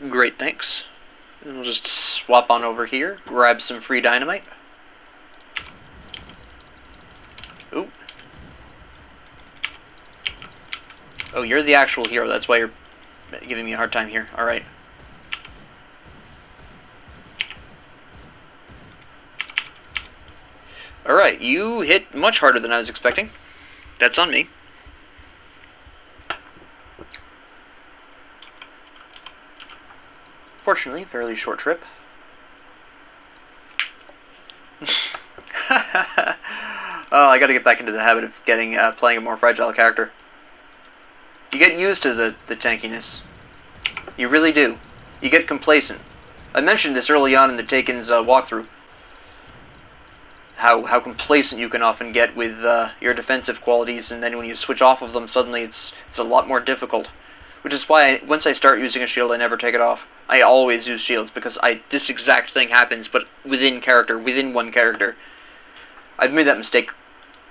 Great, thanks. And we'll just swap on over here, grab some free dynamite. Ooh. Oh, you're the actual hero, that's why you're giving me a hard time here. Alright. Alright, you hit much harder than I was expecting. That's on me. Fortunately, fairly short trip. Oh, I gotta get back into the habit of playing a more fragile character. You get used to the tankiness. You really do. You get complacent. I mentioned this early on in the Taken's walkthrough. How complacent you can often get with your defensive qualities, and then when you switch off of them, suddenly it's a lot more difficult. Which is why once I start using a shield, I never take it off. I always use shields, because this exact thing happens, but within one character. I've made that mistake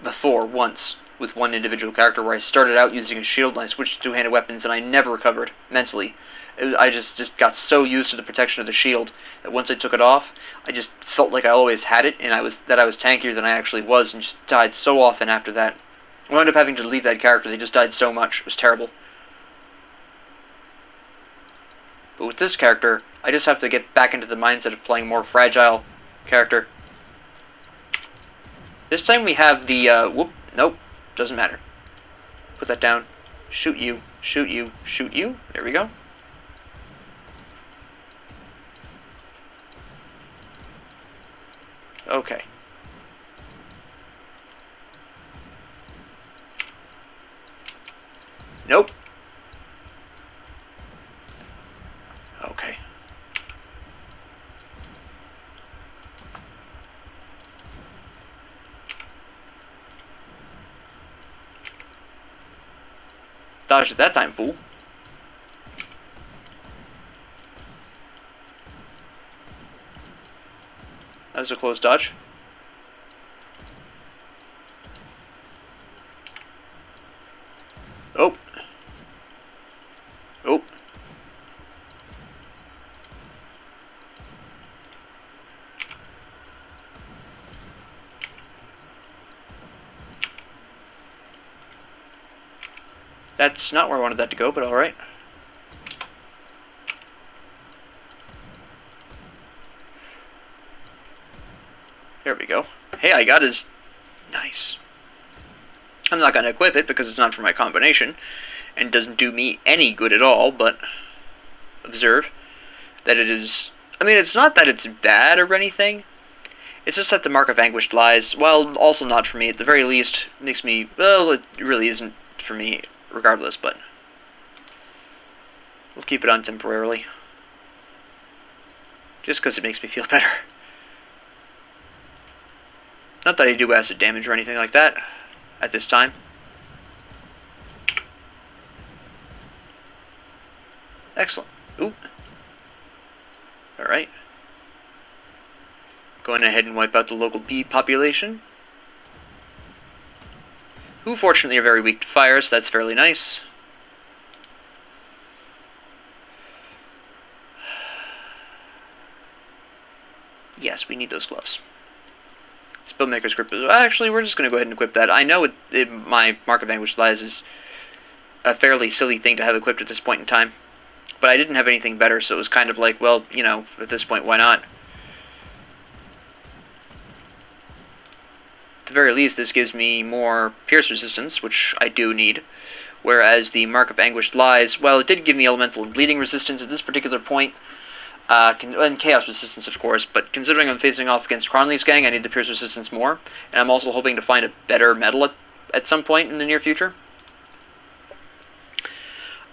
before, once, with one individual character, where I started out using a shield and I switched to two-handed weapons, and I never recovered mentally. I just got so used to the protection of the shield that once I took it off, I just felt like I always had it, and I was tankier than I actually was, and just died so often after that. I wound up having to delete that character. They just died so much. It was terrible. But with this character, I just have to get back into the mindset of playing a more fragile character. This time we have the, whoop, nope, doesn't matter. Put that down. Shoot you, shoot you, shoot you. There we go. Okay. Nope. Okay. Dodged it that time, fool. That was a close dodge. Oh. Oh. That's not where I wanted that to go, but alright. There we go. Hey, I got his... Nice. I'm not going to equip it because it's not for my combination, and doesn't do me any good at all, but... Observe that it is... I mean, it's not that it's bad or anything. It's just that the Mark of Anguish lies, well, also not for me. At the very least, makes me... Well, it really isn't for me, regardless, but... We'll keep it on temporarily. Just because it makes me feel better. Not that I do acid damage or anything like that at this time. Excellent. Oop. Alright. Going ahead and wipe out the local bee population. Who fortunately are very weak to fire, so that's fairly nice. Yes, we need those gloves. Spellmaker's Grip. Actually, we're just going to go ahead and equip that. I know my Mark of Anguish lies is a fairly silly thing to have equipped at this point in time. But I didn't have anything better, so it was kind of like, well, you know, at this point, why not? At the very least, this gives me more pierce resistance, which I do need. Whereas the Mark of Anguish lies, well, it did give me elemental and bleeding resistance at this particular point. And chaos resistance, of course, but considering I'm facing off against Cronley's gang, I need the pierce resistance more, and I'm also hoping to find a better metal at some point in the near future.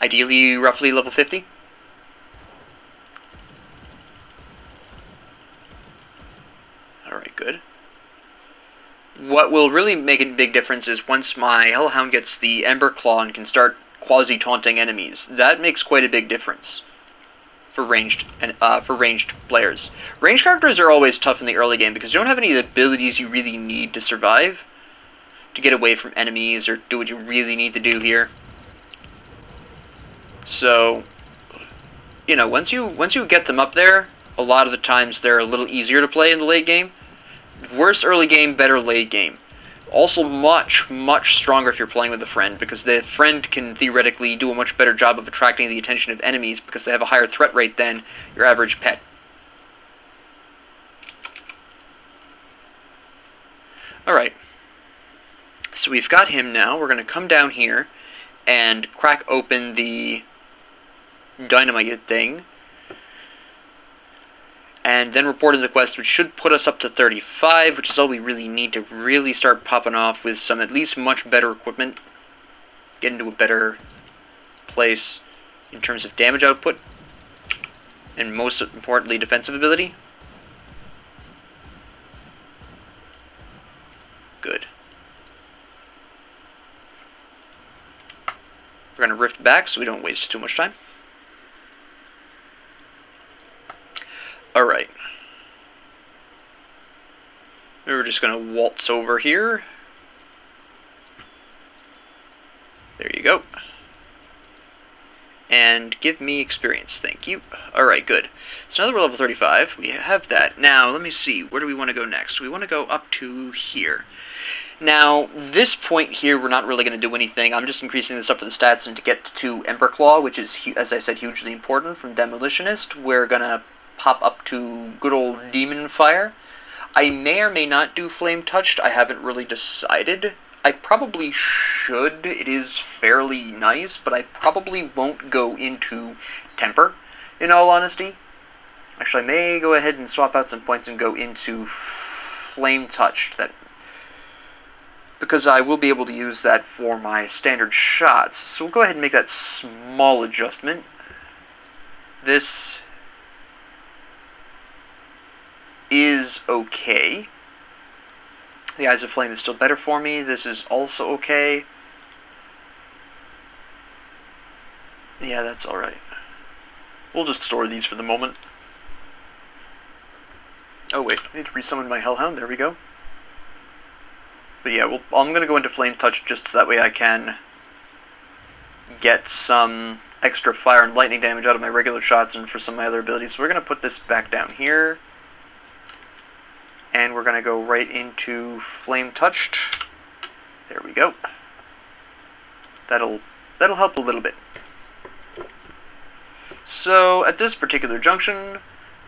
Ideally, roughly level 50. Alright, good. What will really make a big difference is once my Hellhound gets the Ember Claw and can start quasi-taunting enemies. That makes quite a big difference for ranged players. Ranged characters are always tough in the early game because you don't have any of the abilities you really need to survive, to get away from enemies or do what you really need to do here. So, you know, once you get them up there, a lot of the times they're a little easier to play in the late game. Worse early game, better late game. Also much, much stronger if you're playing with a friend, because the friend can theoretically do a much better job of attracting the attention of enemies because they have a higher threat rate than your average pet. Alright. So we've got him now. We're going to come down here and crack open the dynamite thing. And then report in the quest, which should put us up to 35, which is all we really need to really start popping off with some at least much better equipment. Get into a better place in terms of damage output. And most importantly, defensive ability. Good. We're going to rift back so we don't waste too much time. Alright. We're just going to waltz over here. There you go. And give me experience, thank you. Alright, good. So now that we're level 35, we have that. Now, let me see, where do we want to go next? We want to go up to here. Now, this point here, we're not really going to do anything. I'm just increasing this up for the stats and to get to Ember Claw, which is, as I said, hugely important from Demolitionist. We're going to pop up to good old Demon Fire. I may or may not do Flame Touched. I haven't really decided. I probably should. It is fairly nice, but I probably won't go into Temper, in all honesty. Actually, I may go ahead and swap out some points and go into Flame Touched, because I will be able to use that for my standard shots. So we'll go ahead and make that small adjustment. This is okay. The Eyes of Flame is still better for me. This is also okay. Yeah, that's alright. We'll just store these for the moment. Oh wait, I need to resummon my Hellhound. There we go. But yeah, I'm going to go into Flame Touch just so that way I can get some extra fire and lightning damage out of my regular shots and for some of my other abilities. So we're going to put this back down here. And we're going to go right into Flame Touched. There we go. That'll help a little bit. So, at this particular junction,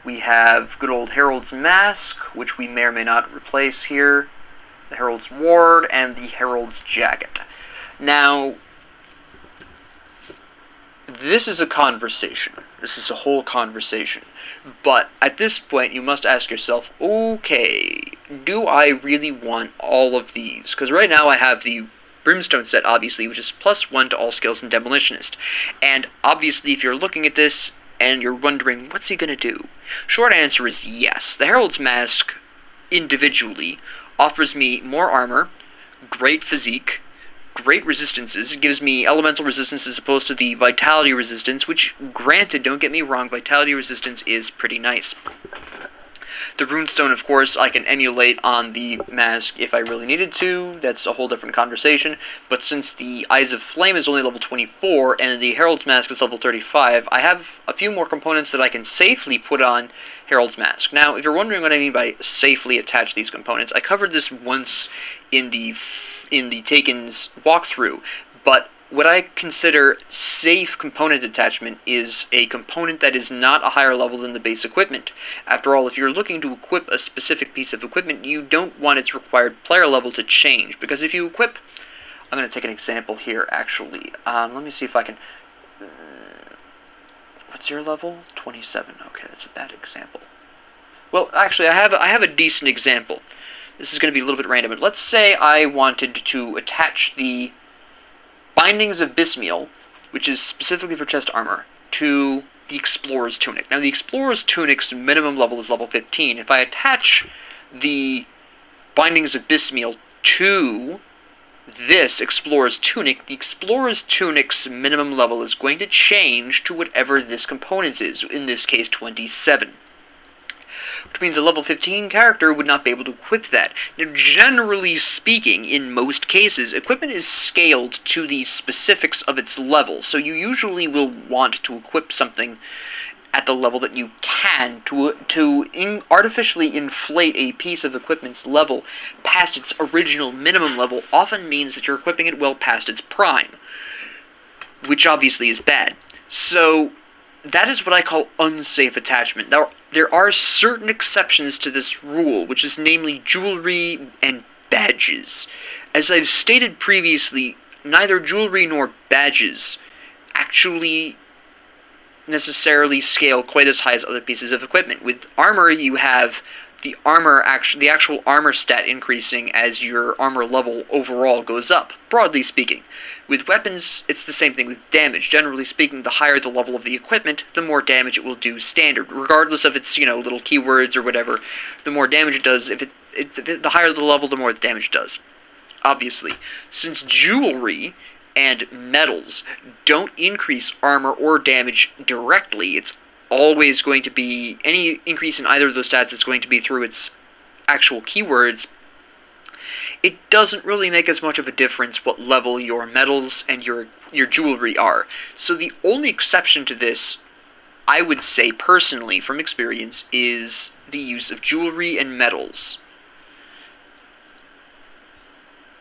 we have good old Herald's Mask, which we may or may not replace here, the Herald's Ward, and the Herald's Jacket. Now, this is a conversation. This is a whole conversation. But at this point, you must ask yourself, okay, do I really want all of these? Because right now I have the Brimstone set, obviously, which is +1 to all skills in Demolitionist. And obviously, if you're looking at this and you're wondering, what's he going to do? Short answer is yes. The Herald's Mask, individually, offers me more armor, great physique, great resistances. It gives me elemental resistance as opposed to the vitality resistance, which, granted, don't get me wrong, vitality resistance is pretty nice. The runestone, of course, I can emulate on the mask if I really needed to. That's a whole different conversation. But since the Eyes of Flame is only level 24 and the Herald's Mask is level 35, I have a few more components that I can safely put on Herald's Mask. Now, if you're wondering what I mean by safely attach these components, I covered this once in the Taken's walkthrough, but what I consider safe component attachment is a component that is not a higher level than the base equipment. After all, if you're looking to equip a specific piece of equipment, you don't want its required player level to change, because if you equip... I'm going to take an example here, actually. Let me see if I can... what's your level? 27. Okay, that's a bad example. Well, actually, I have a decent example. This is going to be a little bit random. But let's say I wanted to attach the Bindings of Bismiel, which is specifically for chest armor, to the Explorer's Tunic. Now, the Explorer's Tunic's minimum level is level 15. If I attach the Bindings of Bismiel to this Explorer's Tunic, the Explorer's Tunic's minimum level is going to change to whatever this component is, in this case 27. Which means a level 15 character would not be able to equip that. Now, generally speaking, in most cases, equipment is scaled to the specifics of its level, so you usually will want to equip something at the level that you can. To artificially inflate a piece of equipment's level past its original minimum level often means that you're equipping it well past its prime, which obviously is bad. So that is what I call unsafe attachment. Now, there are certain exceptions to this rule, which is namely jewelry and badges. As I've stated previously, neither jewelry nor badges actually necessarily scale quite as high as other pieces of equipment. With armor, you have the actual armor stat increasing as your armor level overall goes up, broadly speaking. With weapons, it's the same thing with damage. Generally speaking, the higher the level of the equipment, the more damage it will do standard, regardless of its, little keywords or whatever. The more damage it does, the higher the level, the more the damage it does. Obviously, since jewelry and metals don't increase armor or damage directly, it's always going to be, any increase in either of those stats is going to be through its actual keywords. It doesn't really make as much of a difference what level your metals and your jewelry are. So the only exception to this, I would say personally from experience, is the use of jewelry and metals.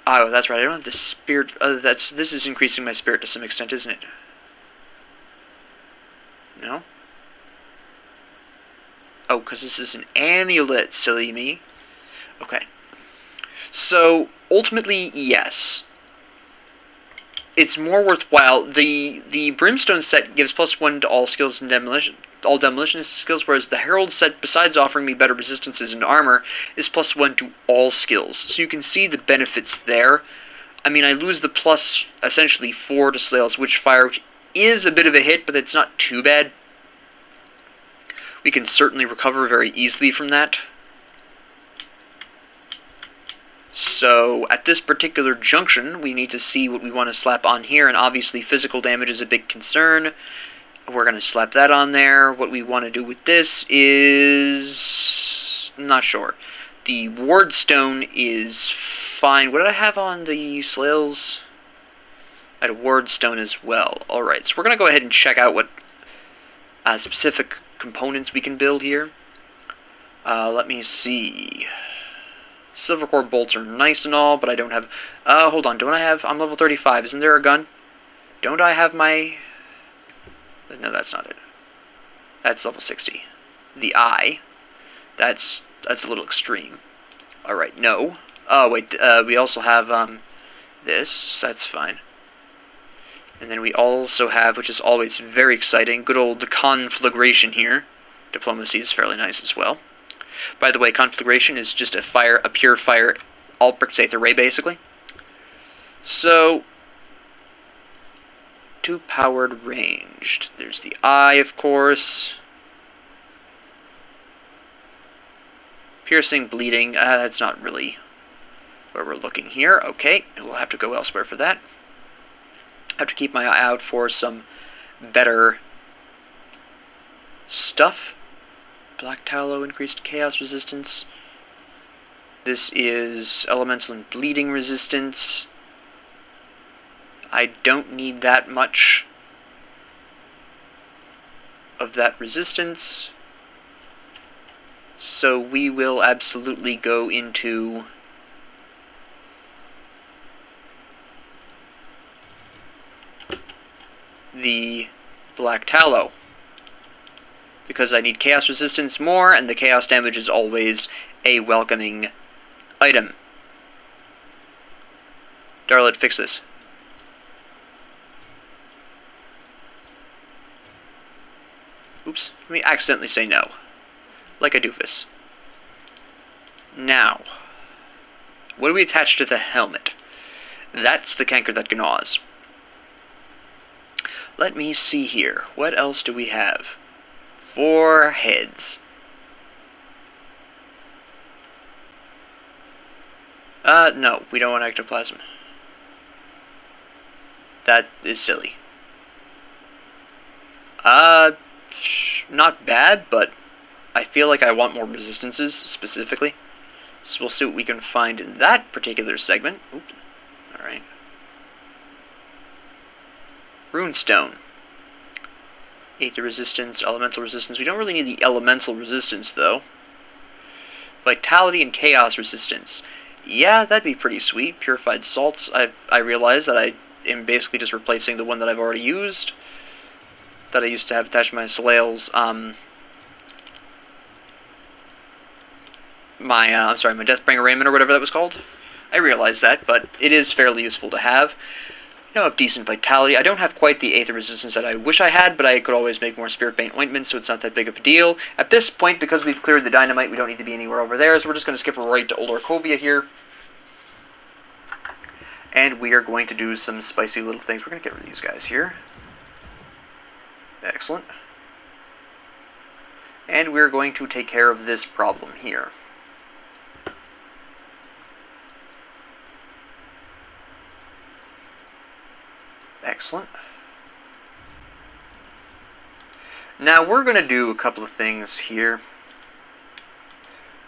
Oh, that's right, I don't have the spirit. This is increasing my spirit to some extent, isn't it? No? Oh, because this is an amulet, silly me. Okay. So, ultimately, yes. It's more worthwhile. The Brimstone set gives +1 to all skills and all demolition skills, whereas the Herald set, besides offering me better resistances and armor, is +1 to all skills. So you can see the benefits there. I mean, I lose the plus, essentially, 4 to Slail's Witchfire, which is a bit of a hit, but it's not too bad. We can certainly recover very easily from that. So, at this particular junction, we need to see what we want to slap on here, and obviously physical damage is a big concern. We're going to slap that on there. What we want to do with this is... not sure. The Wardstone is fine. What did I have on the Slails? I had a Wardstone as well. Alright, so we're going to go ahead and check out what specific components we can build here. Let me see. Silver core bolts are nice and all, but I don't have... hold on, don't I have... I'm level 35, isn't there a gun? Don't I have my... No, that's not it. That's level 60. The eye. That's a little extreme. Alright, no. Oh, wait, we also have, this. That's fine. And then we also have, which is always very exciting, good old conflagration here. Diplomacy is fairly nice as well. By the way, conflagration is just a pure fire, Altbrick's Aether Ray, basically. So, 2 powered ranged. There's the eye, of course. Piercing, bleeding, that's not really where we're looking here. Okay, we'll have to go elsewhere for that. I have to keep my eye out for some better stuff. Black Tallow, increased chaos resistance. This is elemental and bleeding resistance. I don't need that much of that resistance. So we will absolutely go into the Black Tallow, because I need chaos resistance more, and the chaos damage is always a welcoming item. Darlet, fix this. Oops, let me accidentally say no. Like a doofus. Now, what do we attach to the helmet? That's the canker that gnaws. Let me see here. What else do we have? 4 heads. No, we don't want ectoplasm. That is silly. Not bad, but I feel like I want more resistances, specifically. So we'll see what we can find in that particular segment. Oops. Alright. Runestone. Aether resistance, elemental resistance. We don't really need the elemental resistance, though. Vitality and chaos resistance. Yeah, that'd be pretty sweet. Purified salts. I realize that I am basically just replacing the one that I've already used. That I used to have attached to my Soleil's, I'm sorry, my Deathbringer Raiment or whatever that was called. I realize that, but it is fairly useful to have. I have decent vitality. I don't have quite the Aether resistance that I wish I had, but I could always make more Spirit Bane ointments, so it's not that big of a deal. At this point, because we've cleared the dynamite, we don't need to be anywhere over there, so we're just going to skip right to Olorkovia here. And we are going to do some spicy little things. We're going to get rid of these guys here. Excellent. And we're going to take care of this problem here. Excellent. Now we're going to do a couple of things here.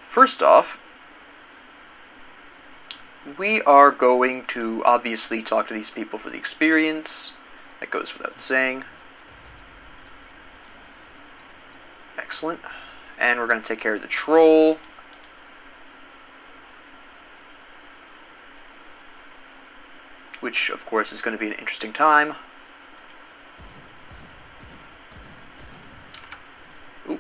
First off, we are going to obviously talk to these people for the experience. That goes without saying. Excellent. And we're going to take care of the troll. Which, of course, is going to be an interesting time. Ooh.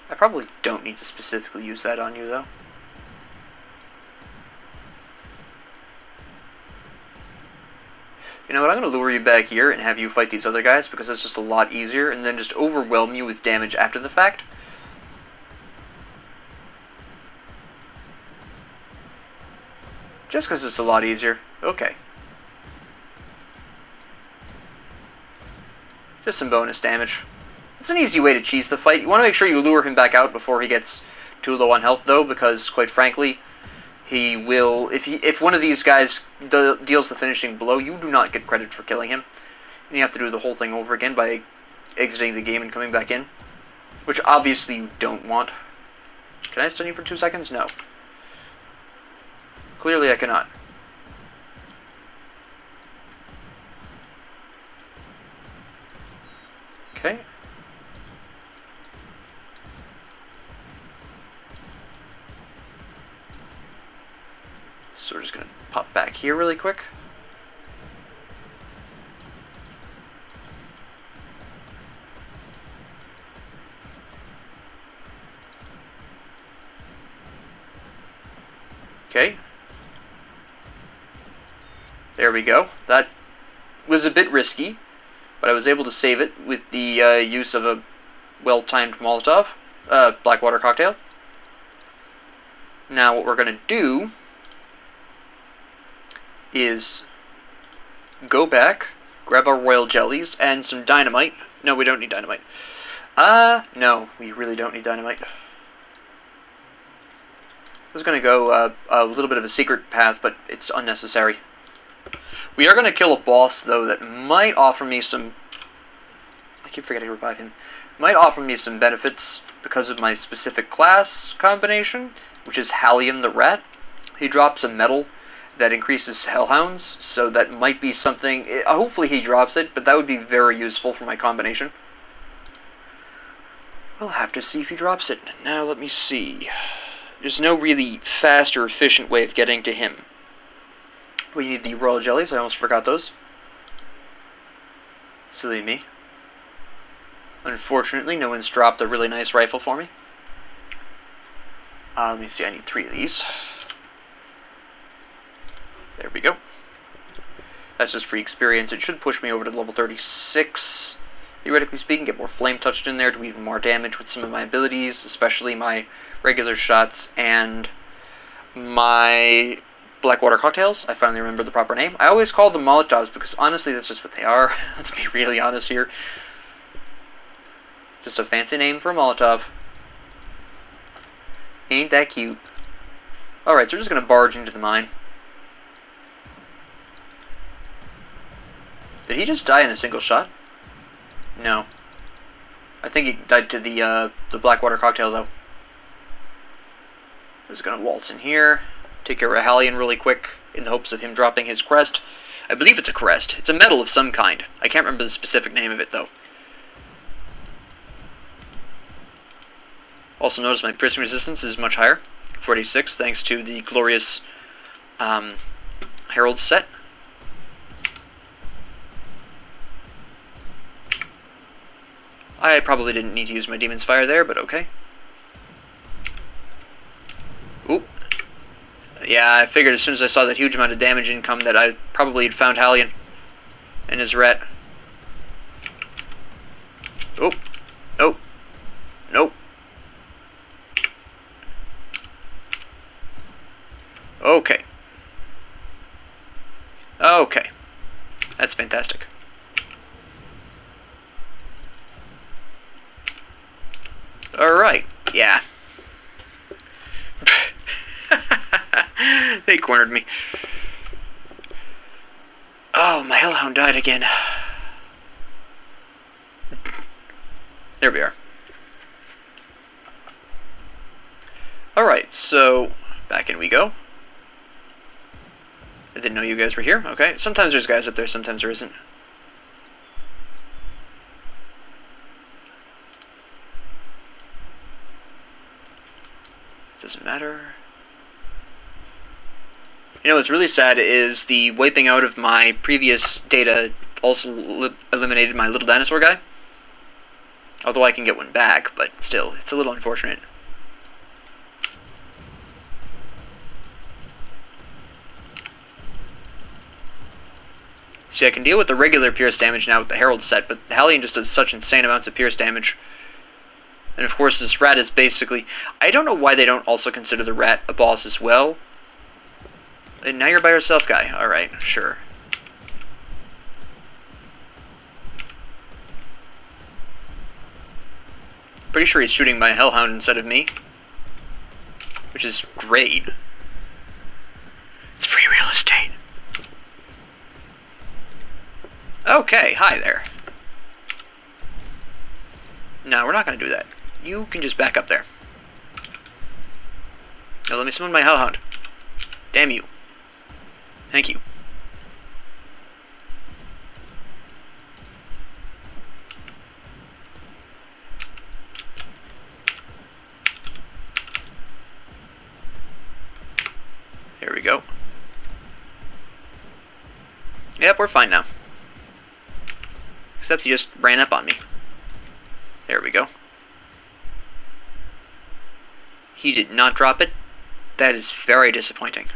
I probably don't need to specifically use that on you, though. You know what, I'm going to lure you back here and have you fight these other guys, because that's just a lot easier, and then just overwhelm you with damage after the fact. Just because it's a lot easier. Okay. Just some bonus damage. It's an easy way to cheese the fight. You want to make sure you lure him back out before he gets too low on health, though, because, quite frankly, he will... If one of these guys deals the finishing blow, you do not get credit for killing him. And you have to do the whole thing over again by exiting the game and coming back in. Which, obviously, you don't want. Can I stun you for 2 seconds? No. Clearly I cannot. Okay. So we're just going to pop back here really quick. Okay. There we go. That was a bit risky, but I was able to save it with the use of a well-timed Molotov, Blackwater cocktail. Now what we're going to do is go back, grab our royal jellies, and some dynamite. No, we don't need dynamite. No, we really don't need dynamite. I was going to go a little bit of a secret path, but it's unnecessary. We are going to kill a boss, though, that might offer me some... I keep forgetting to revive him. Might offer me some benefits because of my specific class combination, which is Hallion the Rat. He drops a medal that increases Hellhounds, so that might be something... hopefully he drops it, but that would be very useful for my combination. We'll have to see if he drops it. Now, let me see. There's no really fast or efficient way of getting to him. We need the royal jellies. I almost forgot those. Silly me. Unfortunately, no one's dropped a really nice rifle for me. Let me see. I need 3 of these. There we go. That's just free experience. It should push me over to level 36. Theoretically speaking, get more flame touched in there, do even more damage with some of my abilities, especially my regular shots and my Blackwater cocktails. I finally remember the proper name. I always call them Molotovs because honestly that's just what they are. Let's be really honest here. Just a fancy name for a Molotov. Ain't that cute. Alright, so we're just going to barge into the mine. Did he just die in a single shot? No. I think he died to the Blackwater cocktail, though. I'm just gonna waltz in here, take care of Hallion really quick, in the hopes of him dropping his crest. I believe it's a crest. It's a medal of some kind. I can't remember the specific name of it, though. Also notice my piercing resistance is much higher, 46, thanks to the glorious Herald set. I probably didn't need to use my Demon's Fire there, but okay. Oop. Yeah, I figured as soon as I saw that huge amount of damage income that I probably had found Hallion and his rat. Oh. Nope. Nope. Okay. Okay. That's fantastic. Alright, yeah. They cornered me. Oh, my Hellhound died again. There we are. Alright, so back in we go. I didn't know you guys were here. Okay, sometimes there's guys up there, sometimes there isn't. Doesn't matter. You know what's really sad is the wiping out of my previous data also eliminated my little dinosaur guy. Although I can get one back, but still, it's a little unfortunate. See, I can deal with the regular pierce damage now with the Herald set, but Hallion just does such insane amounts of pierce damage. And of course, this rat is basically... I don't know why they don't also consider the rat a boss as well. And now you're by yourself, guy. Alright, sure. Pretty sure he's shooting my Hellhound instead of me. Which is great. It's free real estate. Okay, hi there. No, we're not going to do that. You can just back up there. Now let me summon my Hellhound. Damn you. Thank you. There we go. Yep, we're fine now. Except he just ran up on me. There we go. He did not drop it. That is very disappointing.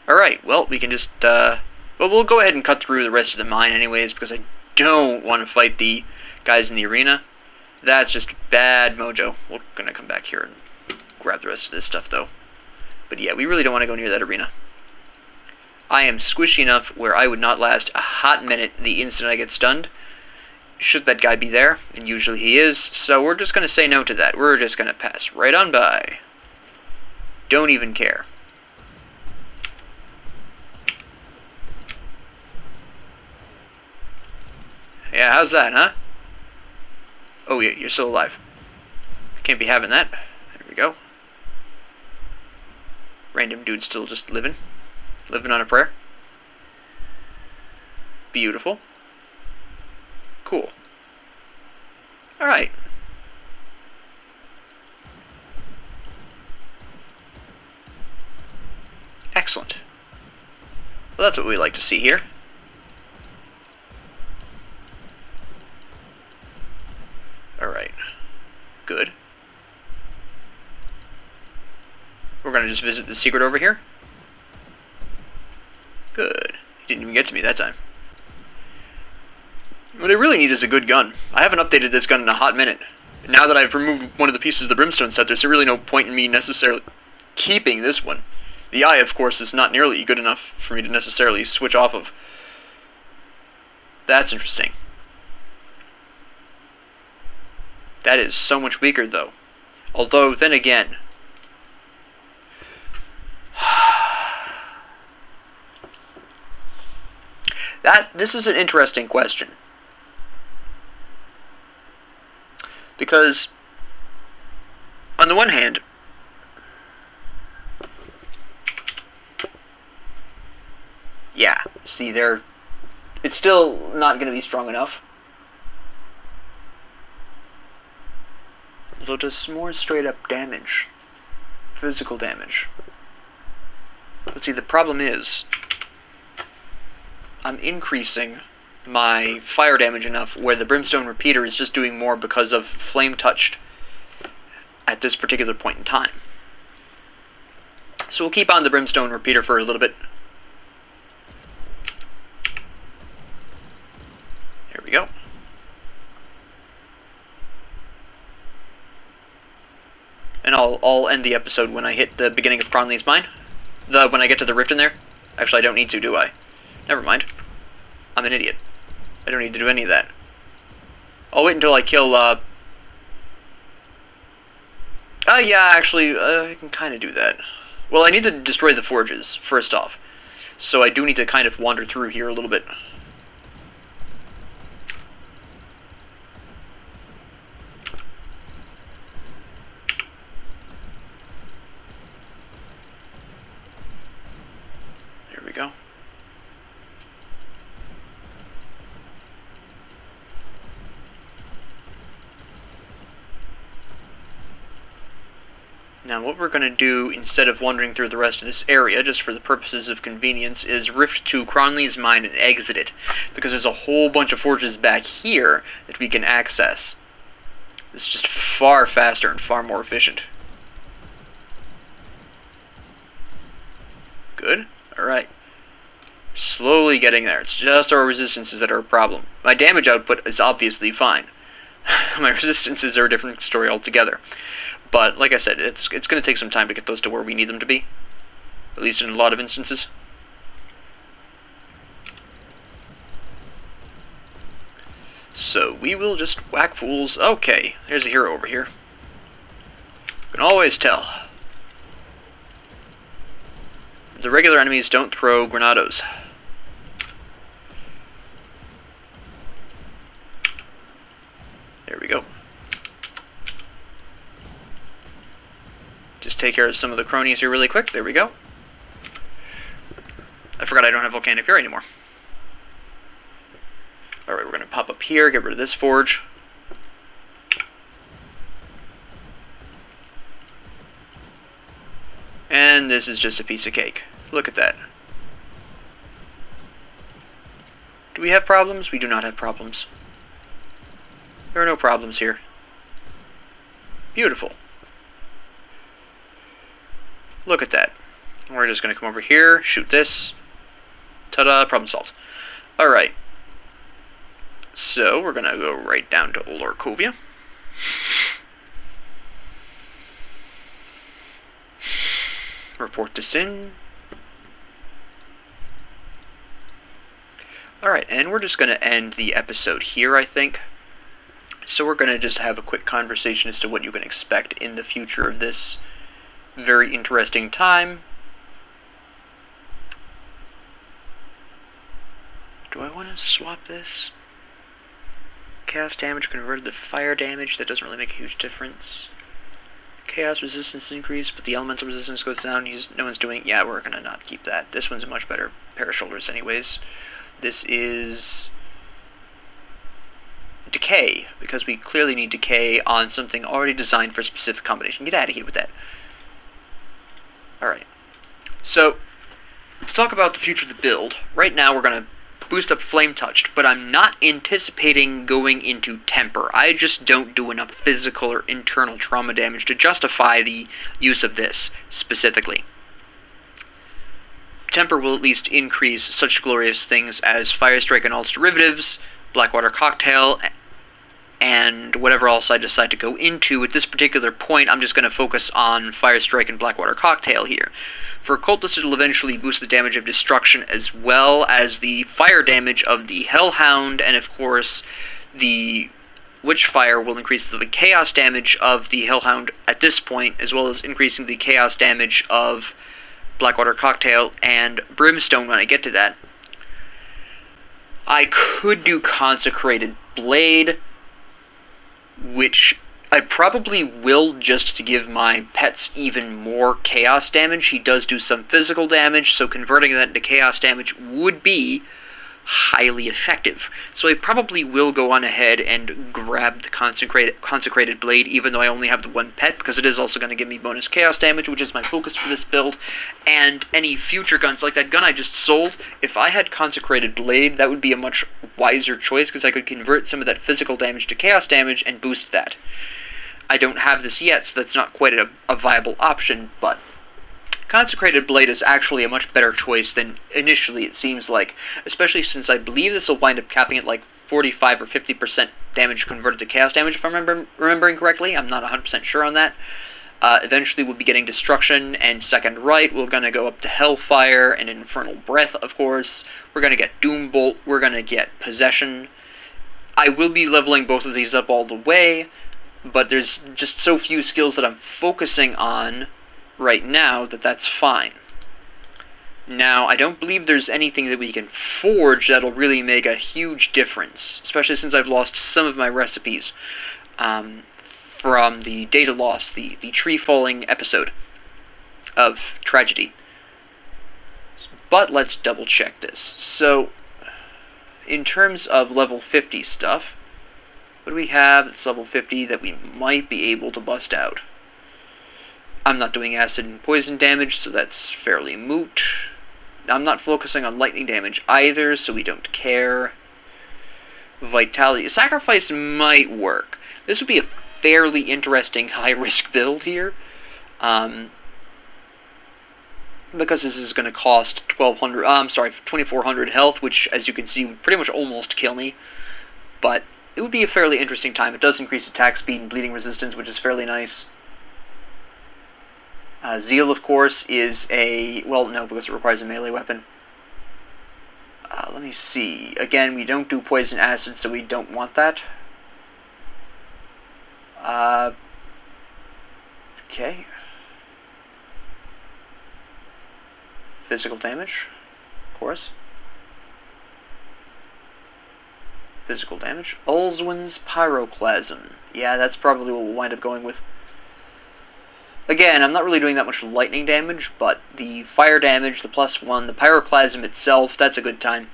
Alright, well, we can just, well, we'll go ahead and cut through the rest of the mine anyways, because I don't want to fight the guys in the arena. That's just bad mojo. We're gonna come back here and grab the rest of this stuff, though. But yeah, we really don't want to go near that arena. I am squishy enough where I would not last a hot minute the instant I get stunned. Should that guy be there, and usually he is, so we're just going to say no to that. We're just going to pass right on by. Don't even care. Yeah, how's that, huh? Oh, yeah, you're still alive. Can't be having that. There we go. Random dude still just living. Living on a prayer. Beautiful. Cool. Alright. Excellent. Well, that's what we like to see here. Alright. Good. We're gonna just visit the secret over here. Good. He didn't even get to me that time. What I really need is a good gun. I haven't updated this gun in a hot minute. Now that I've removed one of the pieces of the brimstone set, there's really no point in me necessarily keeping this one. The eye, of course, is not nearly good enough for me to necessarily switch off of. That's interesting. That is so much weaker, though. Although, then again... This is an interesting question. Because, on the one hand, yeah, see, it's still not going to be strong enough. It'll just more straight up damage. Physical damage. But see, the problem is, I'm increasing my fire damage enough where the Brimstone Repeater is just doing more because of Flame Touched at this particular point in time. So we'll keep on the Brimstone Repeater for a little bit. There we go. And I'll end the episode when I hit the beginning of Cronley's mine. When I get to the rift in there. Actually, I don't need to, do I? Never mind. I'm an idiot. I don't need to do any of that. I'll wait until I kill, yeah, actually, I can kind of do that. Well, I need to destroy the forges, first off. So I do need to kind of wander through here a little bit. There we go. Now what we're going to do, instead of wandering through the rest of this area, just for the purposes of convenience, is rift to Cronley's mine and exit it. Because there's a whole bunch of forges back here that we can access. It's just far faster and far more efficient. Good. Alright. Slowly getting there. It's just our resistances that are a problem. My damage output is obviously fine. My resistances are a different story altogether. But, like I said, it's going to take some time to get those to where we need them to be. At least in a lot of instances. So, we will just whack fools. Okay, there's a hero over here. You can always tell. The regular enemies don't throw granados. There we go. Just take care of some of the cronies here really quick. There we go. I forgot I don't have Volcanic Fury anymore. Alright, we're going to pop up here, get rid of this forge. And this is just a piece of cake. Look at that. Do we have problems? We do not have problems. There are no problems here. Beautiful. Look at that. We're just going to come over here, shoot this. Ta-da, problem solved. Alright. So, we're going to go right down to Old Orkovia. Report this in. Alright, and we're just going to end the episode here, I think. So we're going to just have a quick conversation as to what you can expect in the future of this very interesting time. Do I want to swap this? Chaos damage converted to fire damage. That doesn't really make a huge difference. Chaos resistance increase, but the elemental resistance goes down. No one's doing... Yeah, we're going to not keep that. This one's a much better pair of shoulders anyways. This is... Decay, because we clearly need Decay on something already designed for a specific combination. Get out of here with that. Alright. So, to talk about the future of the build, right now we're going to boost up Flame Touched, but I'm not anticipating going into Temper. I just don't do enough physical or internal trauma damage to justify the use of this, specifically. Temper will at least increase such glorious things as Fire Strike and all its derivatives, Blackwater Cocktail, and whatever else I decide to go into. At this particular point, I'm just going to focus on Fire Strike and Blackwater Cocktail here. For Occultist, it'll eventually boost the damage of Destruction as well as the fire damage of the Hellhound, and of course, the Witchfire will increase the chaos damage of the Hellhound at this point, as well as increasing the chaos damage of Blackwater Cocktail and Brimstone when I get to that. I could do Consecrated Blade, which I probably will just to give my pets even more chaos damage. He does do some physical damage, so converting that into chaos damage would be highly effective. So I probably will go on ahead and grab the Consecrated Blade, even though I only have the one pet, because it is also going to give me bonus chaos damage, which is my focus for this build. And any future guns, like that gun I just sold, if I had Consecrated Blade, that would be a much wiser choice, because I could convert some of that physical damage to chaos damage and boost that. I don't have this yet, so that's not quite a viable option, but Consecrated Blade is actually a much better choice than initially it seems like, especially since I believe this will wind up capping at like 45 or 50% damage converted to chaos damage, if I'm remembering correctly. I'm not 100% sure on that. Eventually we'll be getting Destruction and Second Right. We're going to go up to Hellfire and Infernal Breath, of course. We're going to get Doombolt. We're going to get Possession. I will be leveling both of these up all the way, but there's just so few skills that I'm focusing on right now that's fine. Now, I don't believe there's anything that we can forge that'll really make a huge difference, especially since I've lost some of my recipes from the data loss, the tree falling episode of Tragedy. But let's double check this. So, in terms of level 50 stuff, what do we have that's level 50 that we might be able to bust out? I'm not doing acid and poison damage, so that's fairly moot. I'm not focusing on lightning damage either, so we don't care. Vitality. Sacrifice might work. This would be a fairly interesting high-risk build here. Because this is going to cost 2,400 health, which, as you can see, would pretty much almost kill me. But it would be a fairly interesting time. It does increase attack speed and bleeding resistance, which is fairly nice. Zeal, of course, is a... well, no, because it requires a melee weapon. Let me see. Again, we don't do poison acid, so we don't want that. Okay. Physical damage, of course. Physical damage. Ulzwin's Pyroclasm. Yeah, that's probably what we'll wind up going with. Again, I'm not really doing that much lightning damage, but the fire damage, the +1, the Pyroclasm itself, that's a good time.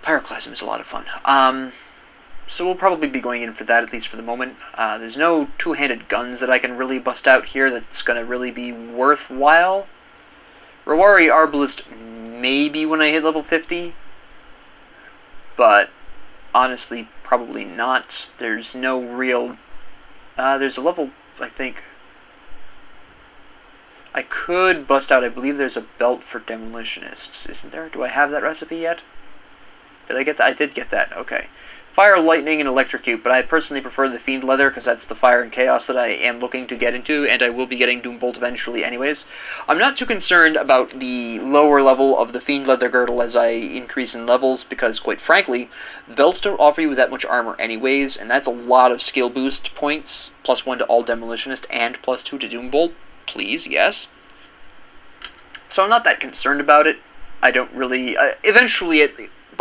Pyroclasm is a lot of fun. So we'll probably be going in for that, at least for the moment. There's no two-handed guns that I can really bust out here that's going to really be worthwhile. Rawari Arbalist maybe when I hit level 50, but honestly, probably not. There's no real... there's a level... I think I could bust out, I believe there's a belt for demolitionists, isn't there? Do I have that recipe yet? Did I get that? I did get that, okay. Fire, lightning, and electrocute, but I personally prefer the fiend leather because that's the fire and chaos that I am looking to get into, and I will be getting Doombolt eventually anyways. I'm not too concerned about the lower level of the fiend leather girdle as I increase in levels, because quite frankly, belts don't offer you that much armor anyways, and that's a lot of skill boost points, +1 to all demolitionist and +2 to Doombolt. Please, yes. So I'm not that concerned about it. I don't really... eventually,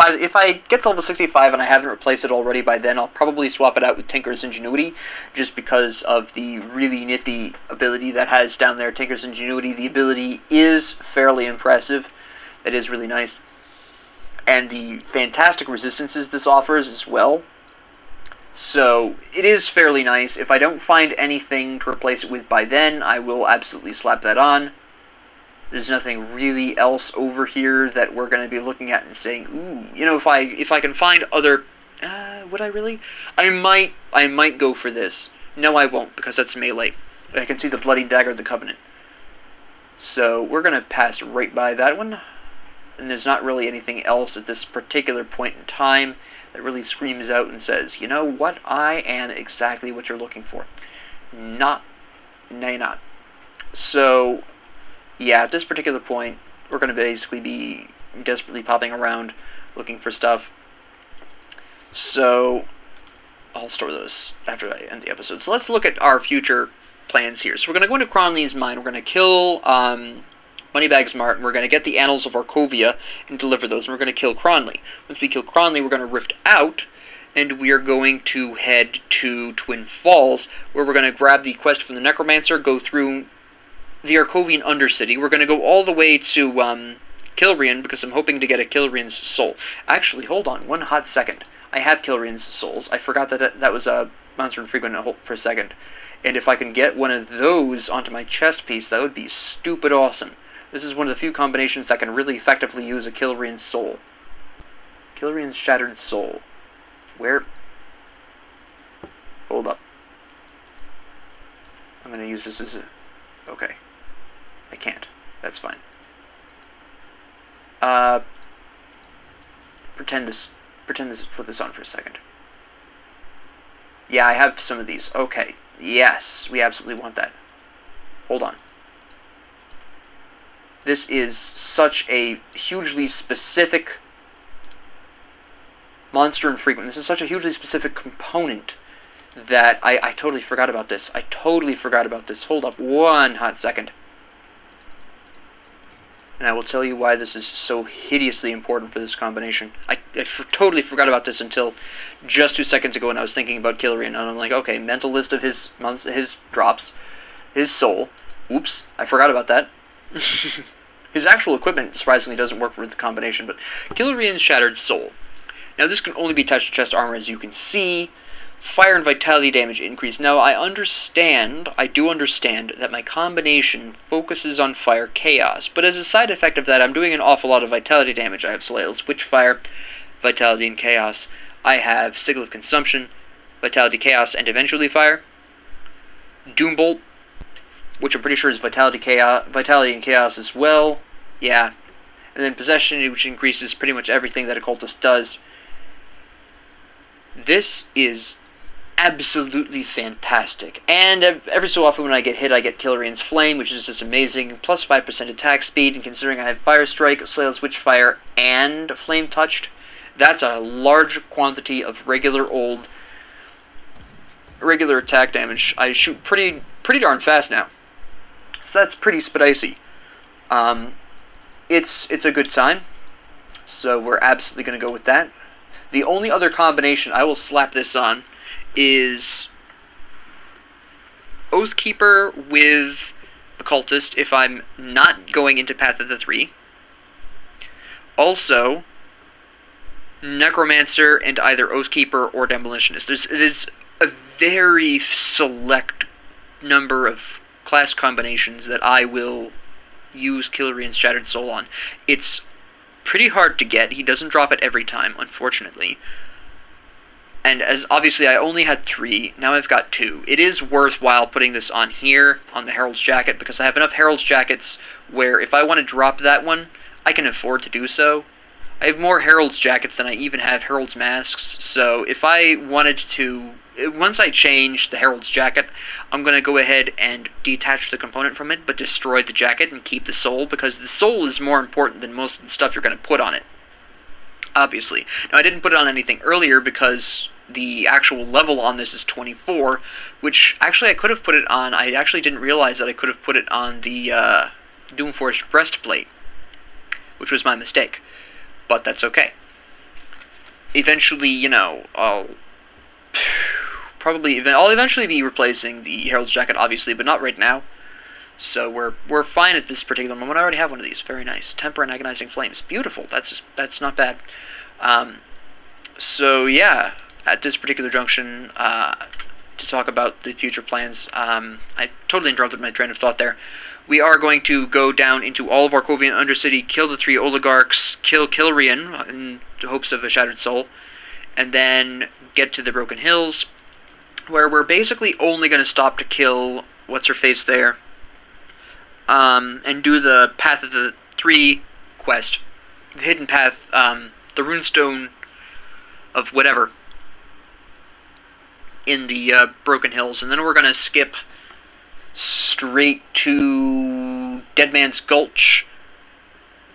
if I get to level 65 and I haven't replaced it already by then, I'll probably swap it out with Tinker's Ingenuity, just because of the really nifty ability that has down there, Tinker's Ingenuity. The ability is fairly impressive. It is really nice. And the fantastic resistances this offers as well. So, it is fairly nice. If I don't find anything to replace it with by then, I will absolutely slap that on. There's nothing really else over here that we're going to be looking at and saying, ooh, you know, if I can find other, would I really? I might go for this. No, I won't, because that's melee. I can see the Bloody Dagger of the Covenant. So, we're going to pass right by that one. And there's not really anything else at this particular point in time that really screams out and says, you know what, I am exactly what you're looking for. No, you're not. So... yeah, at this particular point, we're going to basically be desperately popping around looking for stuff. So, I'll store those after I end the episode. So let's look at our future plans here. So we're going to go into Cronley's mine. We're going to kill Moneybags Mart, and we're going to get the Annals of Arkovia and deliver those, and we're going to kill Cronley. Once we kill Cronley, we're going to rift out, and we are going to head to Twin Falls, where we're going to grab the quest from the Necromancer, go through the Arkovian Undercity. We're going to go all the way to Kilrian, because I'm hoping to get a Kilrian's soul. Actually, hold on one hot second. I have Kilrian's souls. I forgot that that was a monster infrequent for a second. And if I can get one of those onto my chest piece, that would be stupid awesome. This is one of the few combinations that can really effectively use a Kilrian's soul. Kilrian's Shattered Soul. Where? Hold up. I'm going to use this as a... Okay. I can't. That's fine. Put this on for a second. Yeah, I have some of these. Okay. Yes, we absolutely want that. Hold on. This is such a hugely specific monster infrequent. This is such a hugely specific component that I totally forgot about this. I totally forgot about this. Hold up one hot second. And I will tell you why this is so hideously important for this combination. I totally forgot about this until just 2 seconds ago when I was thinking about Kilrian, and I'm like, okay, mental list of his drops, his soul. Oops, I forgot about that. His actual equipment, surprisingly, doesn't work for the combination, but Kilrian's Shattered Soul. Now, this can only be touched to chest armor, as you can see. Fire and vitality damage increase. Now, I do understand that my combination focuses on fire chaos, but as a side effect of that, I'm doing an awful lot of vitality damage. I have Soleil's Witchfire, vitality and chaos. I have Sigil of Consumption, vitality, chaos, and eventually fire. Doombolt, which I'm pretty sure is vitality and chaos as well. Yeah. And then Possession, which increases pretty much everything that Occultist does. This is absolutely fantastic. And every so often when I get hit, I get Kilrian's Flame, which is just amazing. Plus 5% attack speed, and considering I have Fire Strike, Soleil's Witchfire, and Flame Touched, that's a large quantity of regular attack damage. I shoot pretty darn fast now. So that's pretty spicy. It's a good sign. So we're absolutely going to go with that. The only other combination I will slap this on is Oathkeeper with Occultist if I'm not going into Path of the Three. Also, Necromancer and either Oathkeeper or Demolitionist. There's a very select number of class combinations that I will use Kilrian's Shattered Soul on. It's pretty hard to get. He doesn't drop it every time, unfortunately. And as obviously I only had 3, now I've got 2. It is worthwhile putting this on here, on the Herald's Jacket, because I have enough Herald's Jackets where if I want to drop that one, I can afford to do so. I have more Herald's Jackets than I even have Herald's Masks, so if I wanted to, once I change the Herald's Jacket, I'm going to go ahead and detach the component from it, but destroy the jacket and keep the soul, because the soul is more important than most of the stuff you're going to put on it. Obviously. Now, I didn't put it on anything earlier because the actual level on this is 24, which actually I could have put it on. I actually didn't realize that I could have put it on the Doomforged Breastplate, which was my mistake. But that's okay. Eventually, you know, I'll eventually be replacing the Herald's Jacket, obviously, but not right now. So we're fine at this particular moment. I already have one of these. Very nice. Temper and Agonizing Flames. Beautiful. That's not bad. So yeah, at this particular junction, to talk about the future plans, I totally interrupted my train of thought there. We are going to go down into all of Arkovian Undercity, kill the 3 oligarchs, kill Kilrian in the hopes of a Shattered Soul, and then get to the Broken Hills, where we're basically only going to stop to kill what's-her-face there, and do the Path of the Three quest, the Hidden Path, the Runestone of whatever, in the Broken Hills, and then we're going to skip straight to Dead Man's Gulch,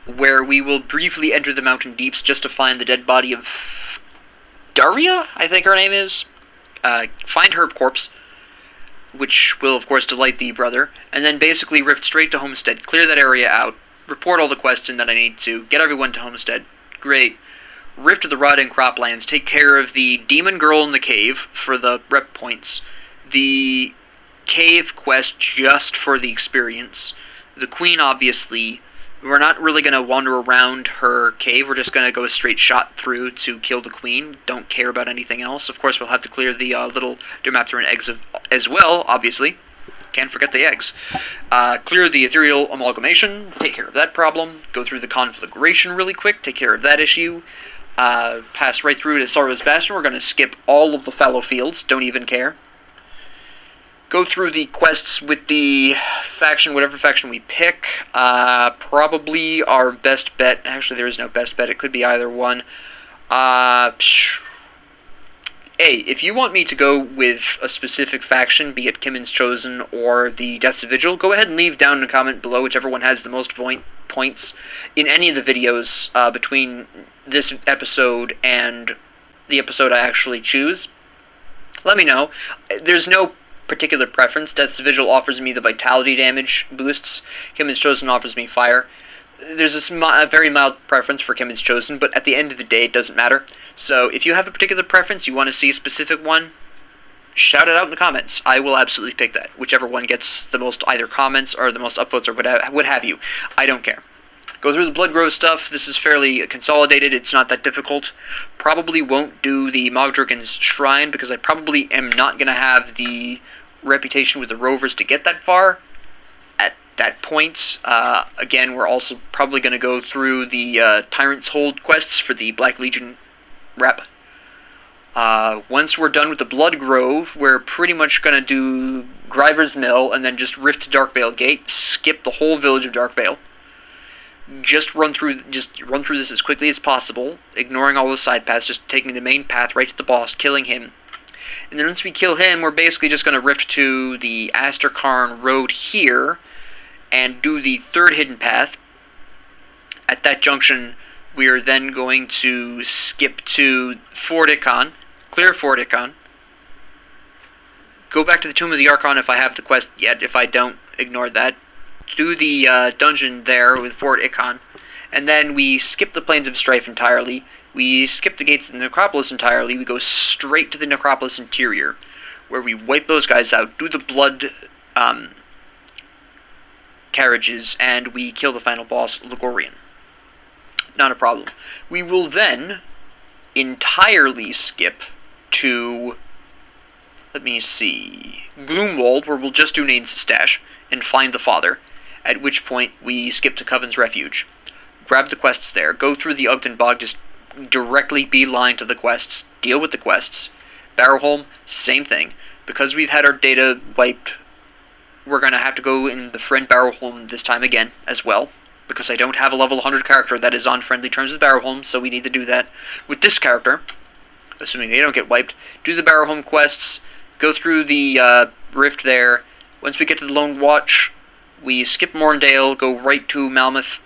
where we will briefly enter the mountain deeps just to find the dead body of Daria, I think her name is. Find her corpse, which will, of course, delight the brother, and then basically rift straight to Homestead, clear that area out, report all the quests in that I need to, get everyone to Homestead. Great. Rift to the Rotting Croplands, take care of the Demon Girl in the Cave for the rep points. The Cave quest just for the experience. The Queen, obviously, we're not really going to wander around her cave, we're just going to go a straight shot through to kill the Queen. Don't care about anything else. Of course, we'll have to clear the little Dermapteran eggs as well, obviously. Can't forget the eggs. Clear the Ethereal Amalgamation, take care of that problem. Go through the Conflagration really quick, take care of that issue. Pass right through to Sorrow's Bastion. We're going to skip all of the fallow fields, don't even care. Go through the quests with the faction, whatever faction we pick. Probably our best bet, actually there is no best bet, it could be either one. Hey, if you want me to go with a specific faction, be it Kimmon's Chosen or the Death's Vigil, go ahead and leave down in a comment below whichever one has the most points in any of the videos between this episode and the episode I actually choose. Let me know. There's no particular preference. Death's Vigil offers me the vitality damage boosts. Kimmon's Chosen offers me fire. There's a very mild preference for Kimmon's Chosen, but at the end of the day, it doesn't matter. So if you have a particular preference, you want to see a specific one, shout it out in the comments. I will absolutely pick that. Whichever one gets the most either comments or the most upvotes or what have you. I don't care. Go through the Bloodgrove stuff. This is fairly consolidated. It's not that difficult. Probably won't do the Mogdraken's Shrine because I probably am not going to have the reputation with the Rovers to get that far. At that point, again, we're also probably going to go through the Tyrant's Hold quests for the Black Legion rep. Once we're done with the Bloodgrove, we're pretty much going to do Gryver's Mill and then just rift to Darkvale Gate, skip the whole village of Darkvale. Just run through this as quickly as possible, ignoring all the side paths, just taking the main path right to the boss, killing him. And then once we kill him, we're basically just going to rift to the Asterkarn Road here and do the third hidden path. At that junction, we are then going to skip to Fort Ikon, clear Fort Ikon, go back to the Tomb of the Archon if I have the quest yet. If I don't, ignore that. Do the dungeon there with Fort Ikon, and then we skip the Plains of Strife entirely. We skip the gates of the Necropolis entirely. We go straight to the Necropolis Interior, where we wipe those guys out, do the blood carriages, and we kill the final boss, Ligorian. Not a problem. We will then entirely skip to, let me see, Gloomwald, where we'll just do Nain's Stash and find the Father, at which point we skip to Coven's Refuge. Grab the quests there, go through the Ugden Bog, just directly beeline to the quests, deal with the quests. Barrowholm, same thing. Because we've had our data wiped, we're going to have to go in the friend Barrowholm this time again, as well. Because I don't have a level 100 character that is on friendly terms with Barrowholm, so we need to do that with this character, assuming they don't get wiped. Do the Barrowholm quests, go through the rift there. Once we get to the Lone Watch, we skip Morndale, go right to Malmoth,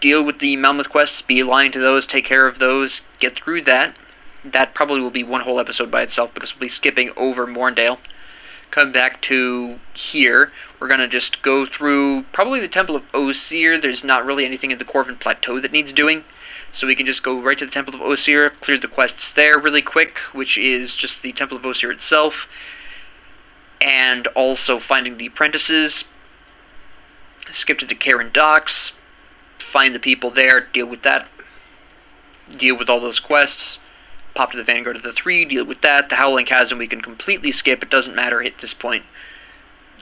deal with the Malmoth quests, beeline to those, take care of those, get through that. That probably will be one whole episode by itself because we'll be skipping over Morndale. Come back to here. We're going to just go through probably the Temple of Osir. There's not really anything in the Corvin Plateau that needs doing. So we can just go right to the Temple of Osir, clear the quests there really quick, which is just the Temple of Osir itself. And also finding the apprentices. Skip to the Karen Docks. Find the people there, deal with that. Deal with all those quests. Pop to the Vanguard of the Three, deal with that. The Howling Chasm we can completely skip, it doesn't matter at this point.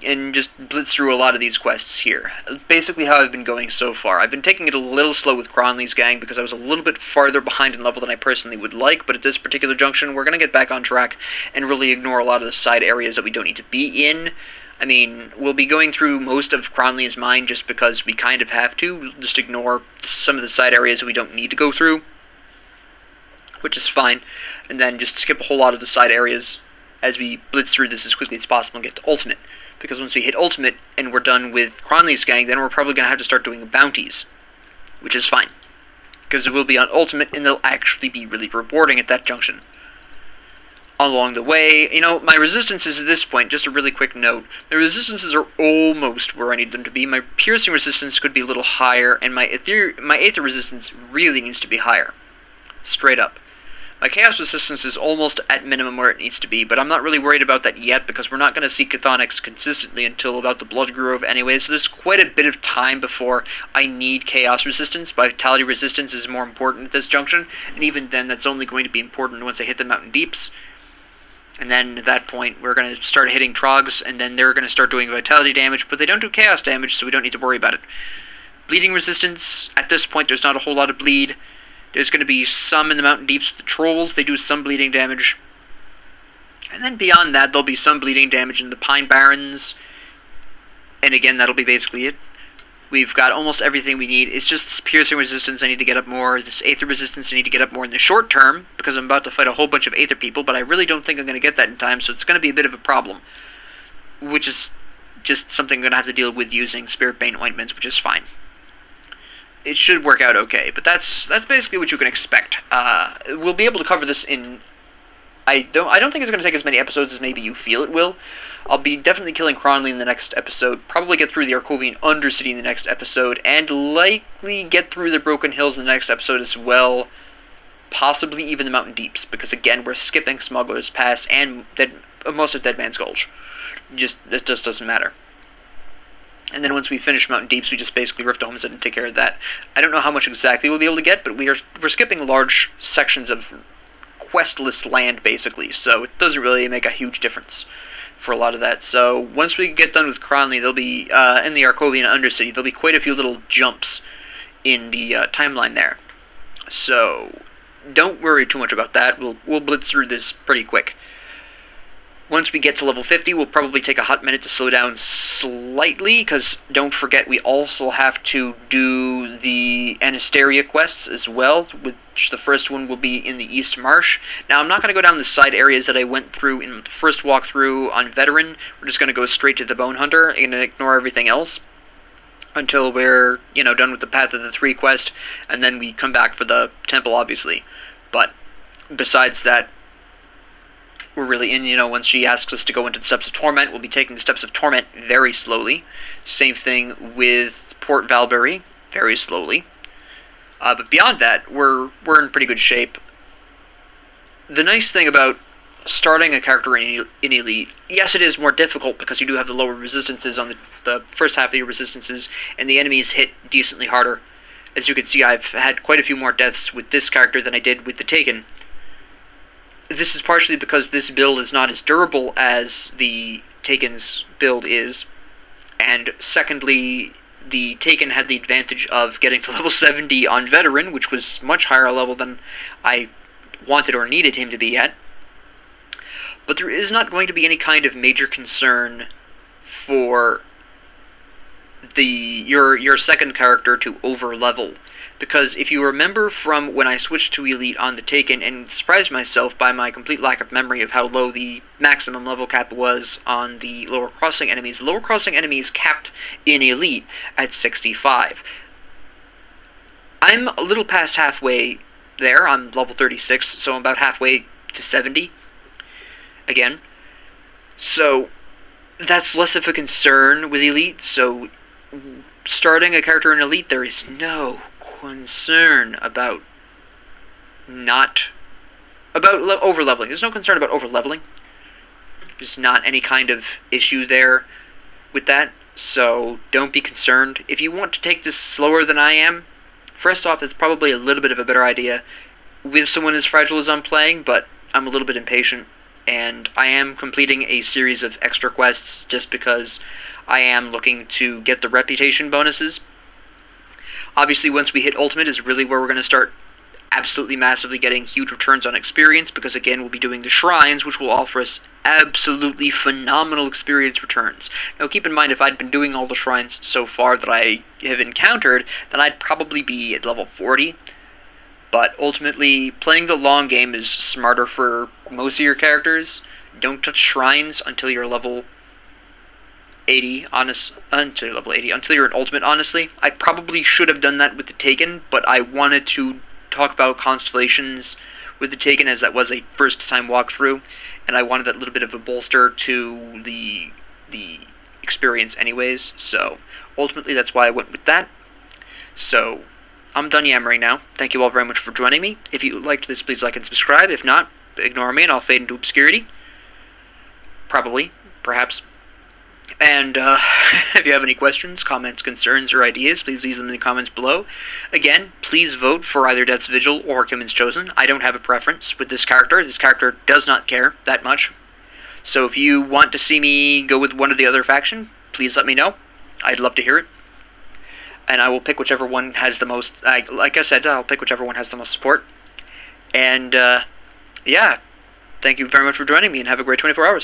And just blitz through a lot of these quests here. Basically how I've been going so far. I've been taking it a little slow with Cronley's gang because I was a little bit farther behind in level than I personally would like, but at this particular junction we're going to get back on track and really ignore a lot of the side areas that we don't need to be in. I mean, we'll be going through most of Cronley's mine just because we kind of have to. We'll just ignore some of the side areas that we don't need to go through, which is fine, and then just skip a whole lot of the side areas as we blitz through this as quickly as possible and get to Ultimate. Because once we hit Ultimate and we're done with Cronley's gang, then we're probably going to have to start doing bounties, which is fine. Because it will be on Ultimate and they'll actually be really rewarding at that junction. along the way. You know, my resistances at this point, just a really quick note, my resistances are almost where I need them to be. My piercing resistance could be a little higher, and my aether resistance really needs to be higher. Straight up. My chaos resistance is almost at minimum where it needs to be, but I'm not really worried about that yet because we're not going to see chthonics consistently until about the Blood Grove anyway, so there's quite a bit of time before I need chaos resistance. Vitality resistance is more important at this junction, and even then that's only going to be important once I hit the Mountain Deeps. And then at that point we're going to start hitting Trogs, and then they're going to start doing vitality damage, but they don't do chaos damage, so we don't need to worry about it. Bleeding resistance, at this point there's not a whole lot of bleed. There's going to be some in the Mountain Deeps with the Trolls. They do some bleeding damage. And then beyond that, there'll be some bleeding damage in the Pine Barrens. And again, that'll be basically it. We've got almost everything we need. It's just this piercing resistance I need to get up more. This aether resistance I need to get up more in the short term, because I'm about to fight a whole bunch of aether people, but I really don't think I'm going to get that in time, so it's going to be a bit of a problem. Which is just something I'm going to have to deal with using Spirit Bane ointments, which is fine. It should work out okay, but that's basically what you can expect. We'll be able to cover this in... I don't think it's going to take as many episodes as maybe you feel it will. I'll be definitely killing Cronley in the next episode, probably get through the Arcovian Undercity in the next episode, and likely get through the Broken Hills in the next episode as well. Possibly even the Mountain Deeps, because again, we're skipping Smuggler's Pass and most of Dead Man's Gulch. It just doesn't matter. And then once we finish Mountain Deeps, we just basically rift to Homestead and take care of that. I don't know how much exactly we'll be able to get, but we're skipping large sections of questless land, basically, so it doesn't really make a huge difference for a lot of that. So once we get done with Cronley, there'll be, in the Arcovian Undercity, there'll be quite a few little jumps in the timeline there. So don't worry too much about that. We'll blitz through this pretty quick. Once we get to level 50, we'll probably take a hot minute to slow down slightly, because don't forget we also have to do the Anasteria quests as well, which the first one will be in the East Marsh. Now, I'm not going to go down the side areas that I went through in the first walkthrough on Veteran. We're just going to go straight to the Bone Hunter and ignore everything else until we're, done with the Path of the Three quest, and then we come back for the Temple, obviously. But besides that, we're really in, once she asks us to go into the Steps of Torment, we'll be taking the Steps of Torment very slowly. Same thing with Port Valbury, very slowly. But beyond that, we're in pretty good shape. The nice thing about starting a character in Elite, yes, it is more difficult because you do have the lower resistances on the first half of your resistances, and the enemies hit decently harder. As you can see, I've had quite a few more deaths with this character than I did with the Taken. This is partially because this build is not as durable as the Taken's build is, and secondly, the Taken had the advantage of getting to level 70 on Veteran, which was much higher level than I wanted or needed him to be at. But there is not going to be any kind of major concern for your second character to over-level. Because if you remember from when I switched to Elite on the Taken and surprised myself by my complete lack of memory of how low the maximum level cap was on the lower crossing enemies, the lower crossing enemies capped in Elite at 65. I'm a little past halfway there. I'm level 36, so I'm about halfway to 70 again. So that's less of a concern with Elite, so starting a character in Elite, there is no concern about over-leveling. There's no concern about over-leveling. There's not any kind of issue there with that, so don't be concerned. If you want to take this slower than I am, first off, it's probably a little bit of a better idea with someone as fragile as I'm playing, but I'm a little bit impatient, and I am completing a series of extra quests just because I am looking to get the reputation bonuses. Obviously, once we hit Ultimate is really where we're going to start absolutely massively getting huge returns on experience, because again, we'll be doing the Shrines, which will offer us absolutely phenomenal experience returns. Now, keep in mind, if I'd been doing all the Shrines so far that I have encountered, then I'd probably be at level 40. But ultimately, playing the long game is smarter for most of your characters. Don't touch Shrines until you're level 80, until you're an Ultimate, honestly. I probably should have done that with the Taken, but I wanted to talk about Constellations with the Taken, as that was a first-time walkthrough, and I wanted that little bit of a bolster to the experience anyways, so ultimately that's why I went with that. So, I'm done yammering now. Thank you all very much for joining me. If you liked this, please like and subscribe. If not, ignore me and I'll fade into obscurity. Probably. Perhaps. And if you have any questions, comments, concerns, or ideas, please leave them in the comments below. Again, please vote for either Death's Vigil or Kimon's Chosen. I don't have a preference with this character. This character does not care that much. So if you want to see me go with one or the other faction, please let me know. I'd love to hear it. And I will pick whichever one has the most, like I said, I'll pick whichever one has the most support. And, yeah, thank you very much for joining me, and have a great 24 hours.